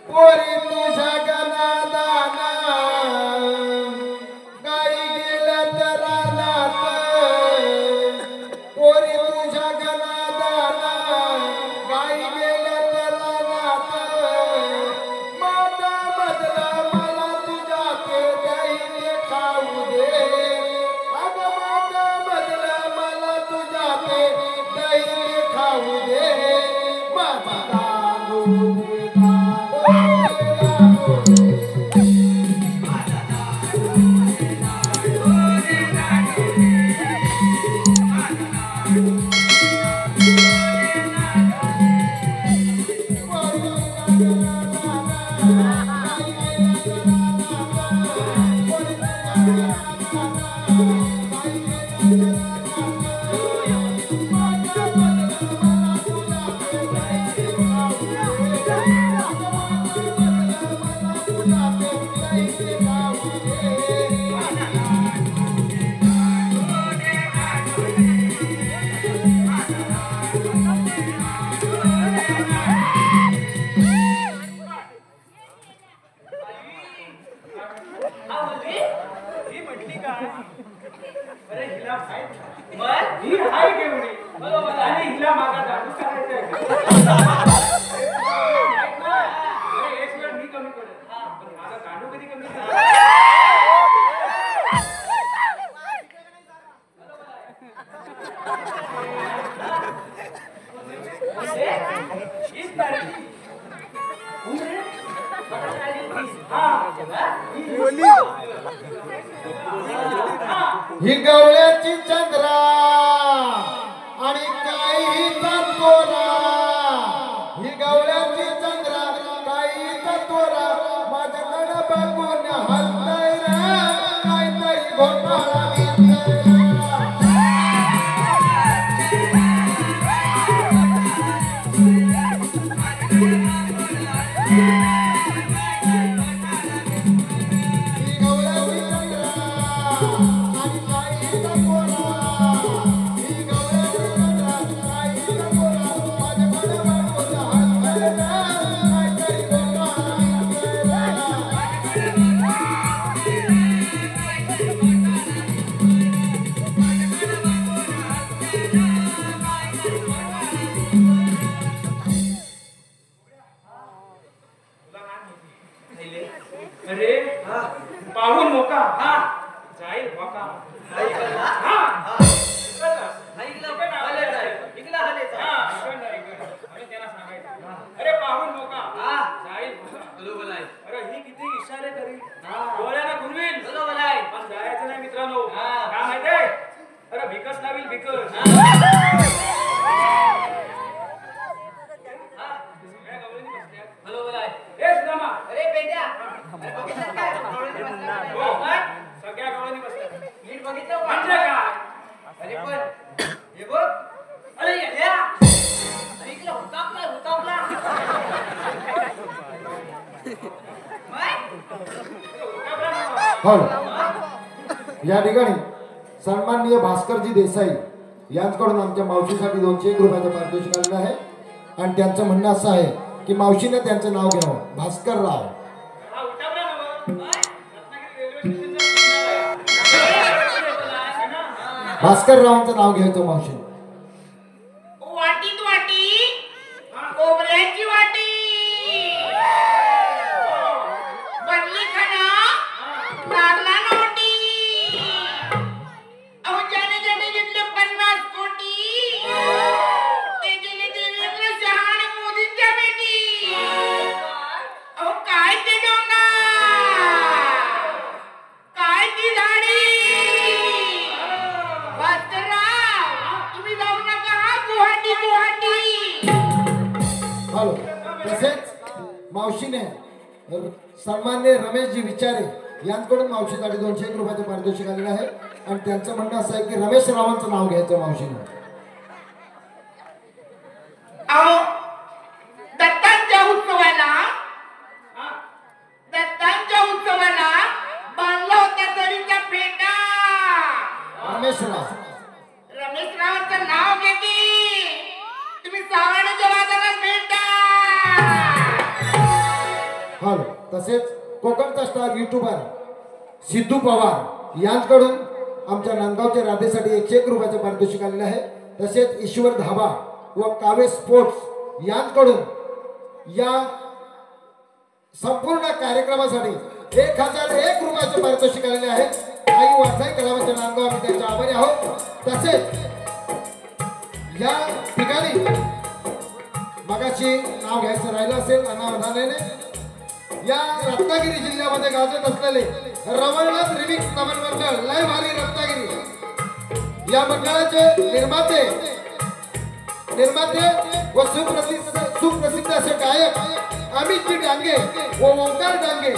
[SPEAKER 1] पोरी तुझ्या गनादाना गाई गेल्या तर रानात पोरी तुझ्या गनादाना गाई गेल्या तर रानात माझा बदला मला तुझ्या ते दही खाऊ दे अगं माझा बदला मला तुझ्या ते दही खाऊ दे माझा तांदूळ
[SPEAKER 4] ही म्हटली काय? अरे हिला माहित ही हाय केवढी आणि हिला माझा दादू करायचा अरे एक वेळ मी कमी पडेल पण माझा दादू कधी कमी हीच तारखी
[SPEAKER 1] ही गवळ्याची चंद्रा आणि काही तोरा ही गवळ्याची चंद्रा काही तोरा माझ्याकडे बघून हसतय रे काहीतरी घोटाळा ही गवळ्याची चंद्रा आणि काही तोरा हो या ठिकाणी सन्माननीय भास्करजी देसाई यांच्याकडून आमच्या मावशीसाठी 201 रुपयाचं पारितोषिक आलेलं आहे आणि त्यांचं म्हणणं असं आहे की मावशीने त्यांचं नाव घ्यावं भास्करराव
[SPEAKER 4] हा, उठा बरं ना मग. रत्नागिरी रेल्वे स्टेशनचं आहे ना?
[SPEAKER 1] भास्कररावांचं नाव घ्यायचं मावशी
[SPEAKER 6] वाटीत वाटी कोबऱ्याची वाटी बनली खाना लागला नोटी अहो ज्याने ज्याने घेतले 50 कोटी ते गेले देवेंद्र शहा आणि मोदींच्या बेटी अहो काय ते डोंगा काय ती झाडी भास्करराव तुम्ही जाऊ नका हा गुवाहाटी गुवाहाटी
[SPEAKER 1] हॅलो तसेच मावशीने सन्माननीय रमेशजी विचारे यांच्याकडून मावशीसाठी 201 रुपयाचं पारितोषिक आलेलं आहे आणि त्यांचं म्हणणं असं आहे की रमेश रावांचं नाव घ्यायचं मावशीने
[SPEAKER 6] अहो दत्तांच्या उत्सवाला बांधला होता दरीचा फेटा
[SPEAKER 1] रमेश राव
[SPEAKER 6] रमेश रावांचं नाव घेते तुम्ही सावण्याच्या वादाला भेटा
[SPEAKER 1] हॅलो तसेच कोकणचा स्टार युट्यूबर सिद्धू पवार यांच्याकडून आमच्या नांदगावच्या राधेसाठी 101 रुपयाचं पारितोषिक आलेलं आहे तसेच ईश्वर धाबा व कावे स्पोर्ट्स यांच्याकडून या संपूर्ण कार्यक्रमासाठी 1001 रुपयाचे पारितोषिक आलेले आहे आई वारसाई कलावंत नांदगाव आम्ही त्यांचे आभारी आहोत तसेच या ठिकाणी मगाशी नाव घ्यायचं राहिलं असेल अनावधानाने या रत्नागिरी जिल्ह्यामध्ये गाजत असलेले रवळनाथ रिमिक्स नमन मंडळ लय भारी रत्नागिरी या मंडळाचे निर्माते व सुप्रसिद्ध असे गायक अमितजी डांगे व ओंकार डांगे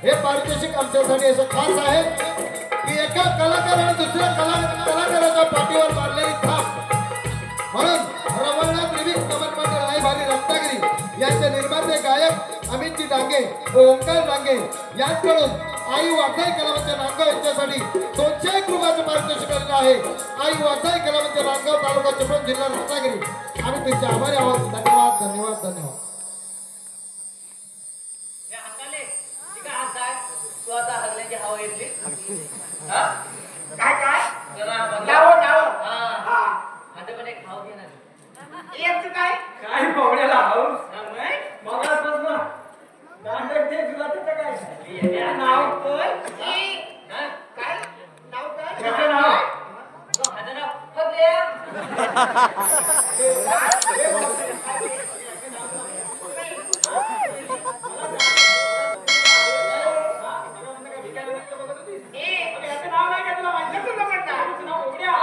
[SPEAKER 1] हे पारितोषिक आमच्यासाठी असं खास आहे की एका कलाकाराने दुसऱ्या कलाकाराच्या पाठीवर मारलेली थाप म्हणून रवळनाथ रिमिक्स नमन मंडळ लय भारी रत्नागिरी यांचे निर्माते गायक अमितजी डांगे व ओंकार डांगे यांच्याकडून आई वारसाई कलावंत नांदगाव यांच्यासाठी 201 रुपयाचं पारितोषिक आलेलं आहे आई वारसाई कलावंत नांदगाव तालुका चिपळूण जिल्हा रत्नागिरी आम्ही तुमचे आभारी आहोत धन्यवाद धन्यवाद धन्यवाद
[SPEAKER 2] या हाताले ठीक आहे हात आहे तू आता हरल्याची हवा येतली हा
[SPEAKER 6] काय
[SPEAKER 2] जरा
[SPEAKER 6] नाव
[SPEAKER 2] हा आता पण एक खाऊ घे ना
[SPEAKER 6] याचं काय
[SPEAKER 4] काय पाहुण्याला हाऊस
[SPEAKER 2] नाही
[SPEAKER 4] मगापासून दांडक दे तुला तिथं काय
[SPEAKER 2] या
[SPEAKER 4] नाव
[SPEAKER 2] कोण
[SPEAKER 6] काय नाव काय
[SPEAKER 4] त्याचं नाव
[SPEAKER 2] आता ना फदल्या
[SPEAKER 6] याचं नाव नाही का तुला माहिती तुला म्हणतात नाव उघड्या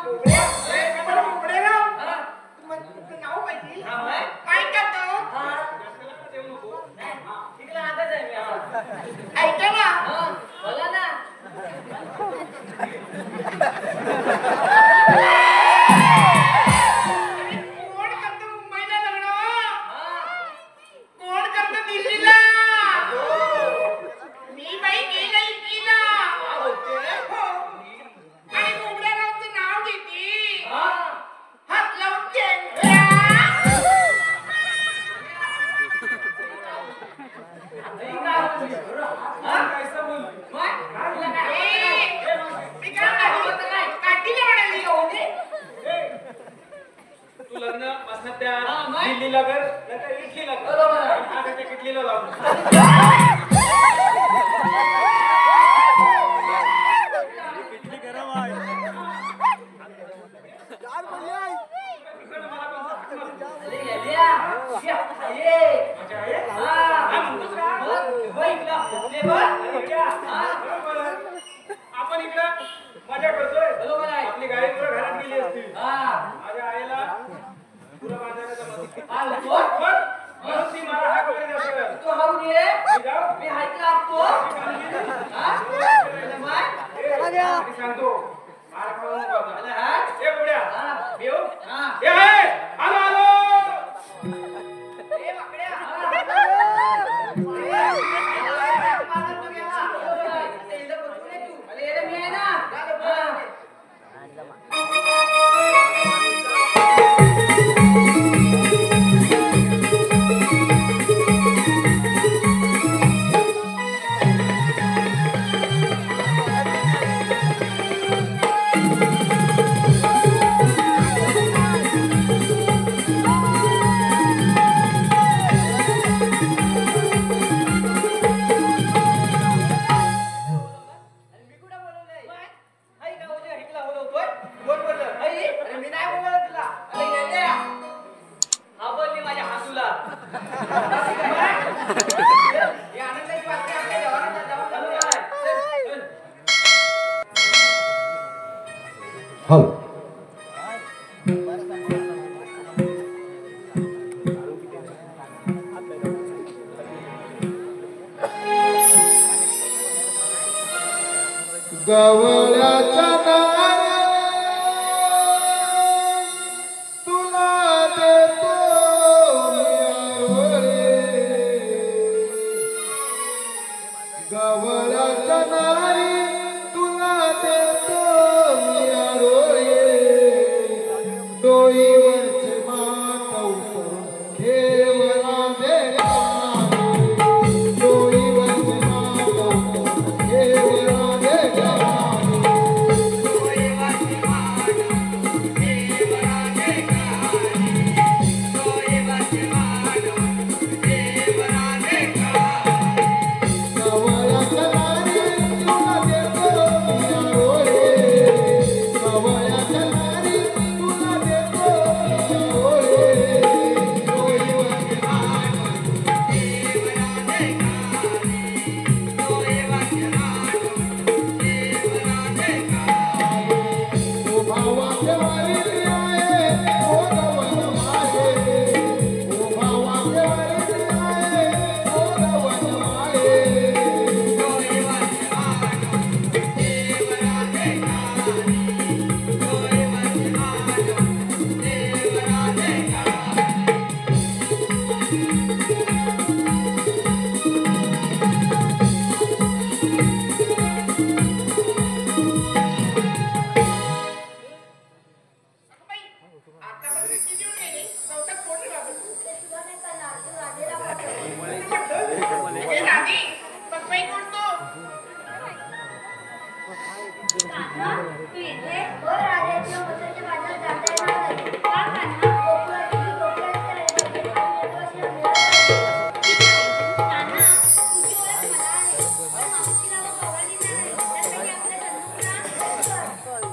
[SPEAKER 6] उघड्या तुमचं नाव माहिती
[SPEAKER 2] नाव आहे
[SPEAKER 6] काय करतो
[SPEAKER 2] तिकडे आताच आहे मी आता
[SPEAKER 6] ऐका ना
[SPEAKER 2] बोला ना
[SPEAKER 6] कोण करतो मुंबईला लग्न कोण करतो दिल्लीला मी बाई गेला इटलीला हो. आणि उघड्यारावचं नाव घेते हात लावून चेंगऱ्या.
[SPEAKER 4] कैसा बोल
[SPEAKER 6] मी काय म्हणाली? काठीला म्हणाली हो ते.
[SPEAKER 4] तू लग्न बसण्यात त्या
[SPEAKER 2] मग?
[SPEAKER 4] दिल्लीला कर नंतर इटलीला कर
[SPEAKER 2] बरोबर आहे.
[SPEAKER 4] आता त्या इटलीला लावून
[SPEAKER 7] किती गरम आहे
[SPEAKER 2] अरे येल्या ये
[SPEAKER 4] मजा आहे
[SPEAKER 2] हा
[SPEAKER 4] म्हणतोस का?
[SPEAKER 2] बघितला
[SPEAKER 4] अरे क्या? बरोबर. आपण इकडं मजा करतोय
[SPEAKER 2] बरोबर आहे.
[SPEAKER 4] आपली गाडी तुला घरात गेली असती
[SPEAKER 2] हा
[SPEAKER 4] माझ्या आईला तुला बाजाराचा मदत
[SPEAKER 2] काय होतो
[SPEAKER 4] म्हणून ती मला हाक वगैरे असेल
[SPEAKER 2] तू हाऊन ये
[SPEAKER 4] मी जाऊ
[SPEAKER 2] मी हायला आपतो हा
[SPEAKER 4] मी सांगतो मार खाऊ नको आता.
[SPEAKER 2] अरे हा
[SPEAKER 4] ए बुड्या
[SPEAKER 2] हा.
[SPEAKER 4] येऊ
[SPEAKER 2] हा
[SPEAKER 4] ए आहे आलो आलो
[SPEAKER 6] ए, बाकड्या.
[SPEAKER 2] हा.
[SPEAKER 6] ए, माझा तो गेला.
[SPEAKER 1] गवळ्याच्या नावाने तुला देतो मी आरोळे. गवळ्याच्या नारी तुला देतो मी आरोळे. डोईवरचे माता उतरून ठेव राधे कानारी. डोईवरचे माता उतरून ठेव राधे कानारी. गवळ्याच्या नारी तुला देतो मी आरोळे. गवळ्याच्या नारी तुला देतो मी आरोळे. डोईवरचे ओ भावाच्या वारीत आहे ओ गवन माळे. ओ भावाच्या वारीत आहे ओ गवन माळे.
[SPEAKER 6] आतापर्यंत किती वेळ गेली? चौथ्यात कोणी लागलं?
[SPEAKER 3] तुला नाही कळणार, तू राधेला पाठव.
[SPEAKER 6] हे राधी, पक्वाई कोण तो?
[SPEAKER 5] कान्हा, तू इथे?
[SPEAKER 3] हो राधे, तुला मथुरेच्या बाजारात जाता येणार नाही.
[SPEAKER 5] का कान्हा?
[SPEAKER 3] गोकुळाची जी टोपी असते ना, ती लेकराशीला मिळत नाही.
[SPEAKER 5] कान्हा, तुझी ओळख मला आहे. पण मावशीला व गौरांनीला नाही. त्यासाठी आपल्या जन्मकुळात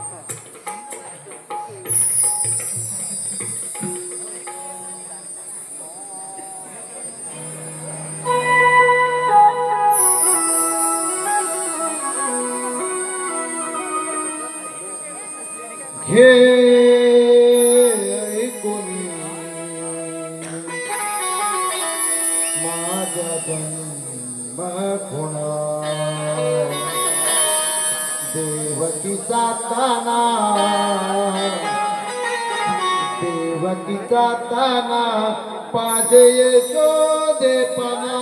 [SPEAKER 1] घे ऐकून माझ्या जन्म खुणा. देवकीचा ताना देवकीचा ताना पाजे यशोदेपणा.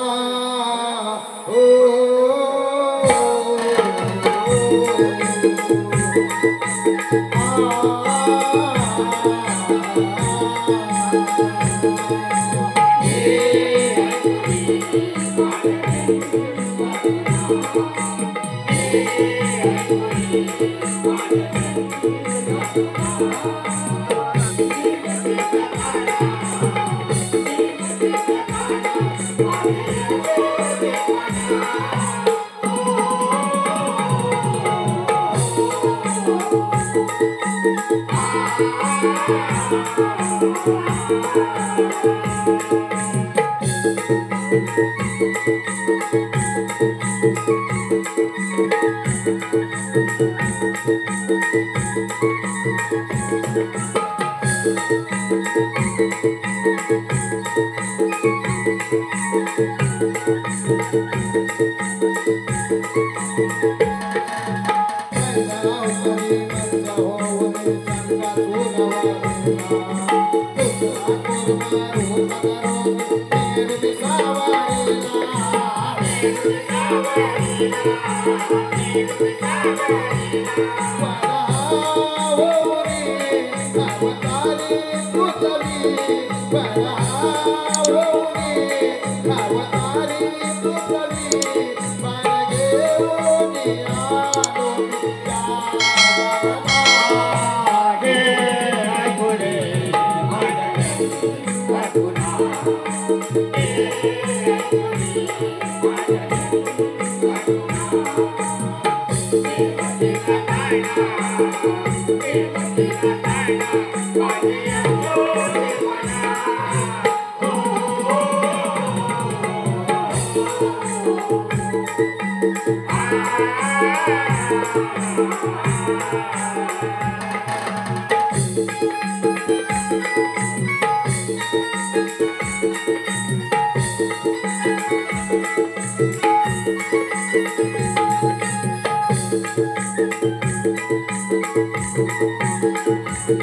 [SPEAKER 5] चला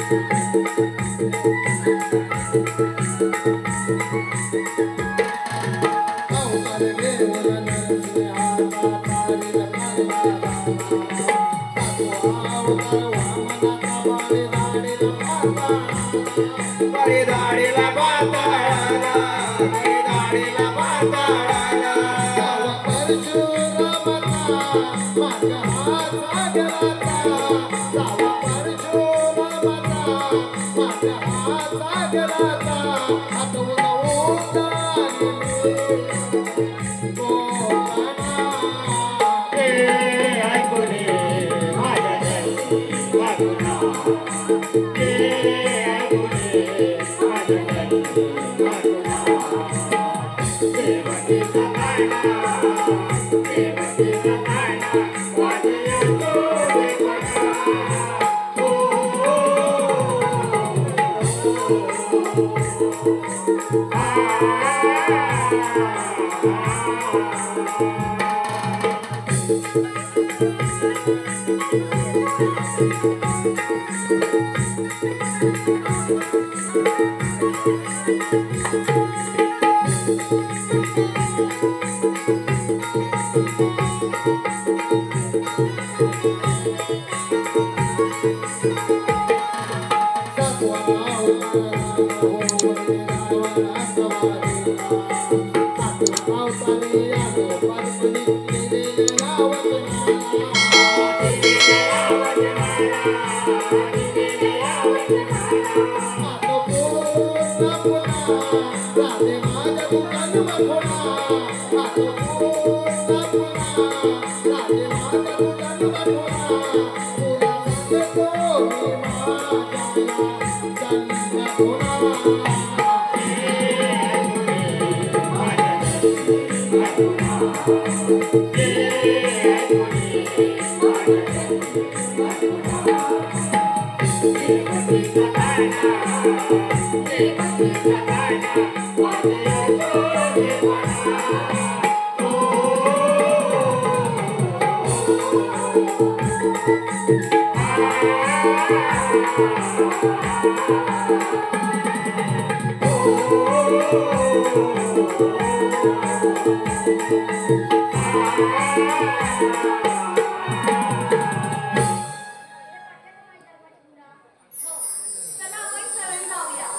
[SPEAKER 5] आपण शरण जाऊया.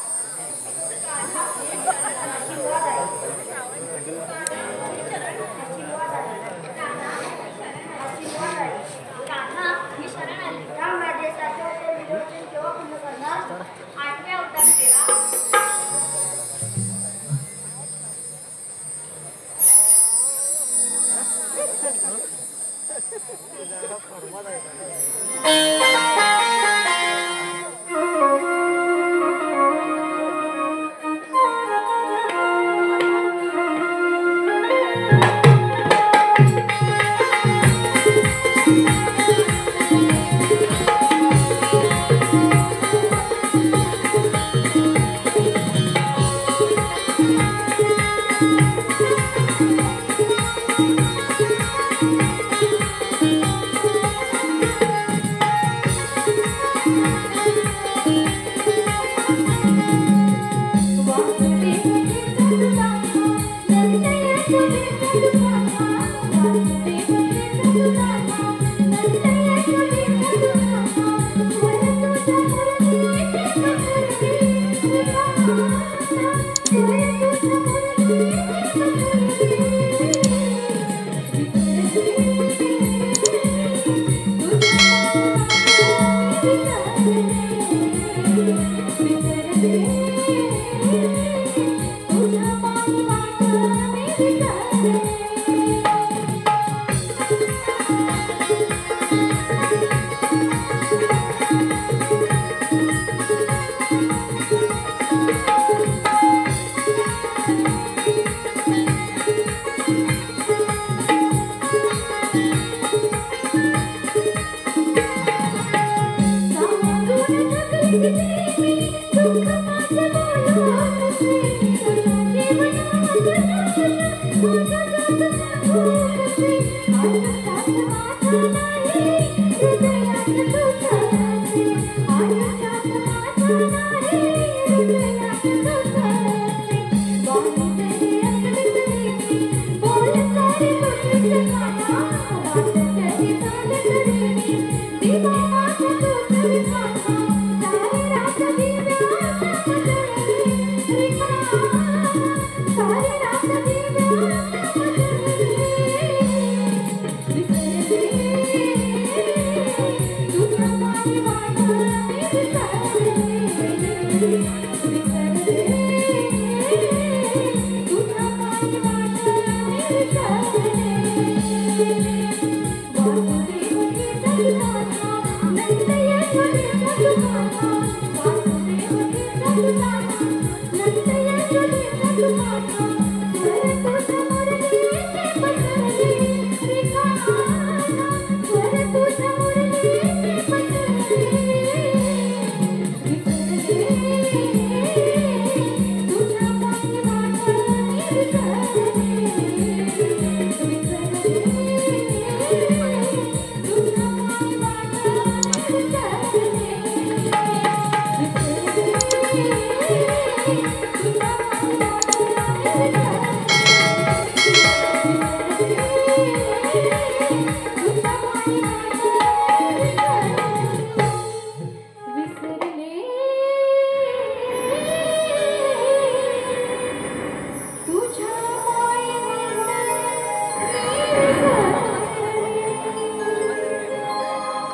[SPEAKER 5] राधा, मी शरण आली. आठव्या अवतार तेरा.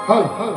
[SPEAKER 1] हल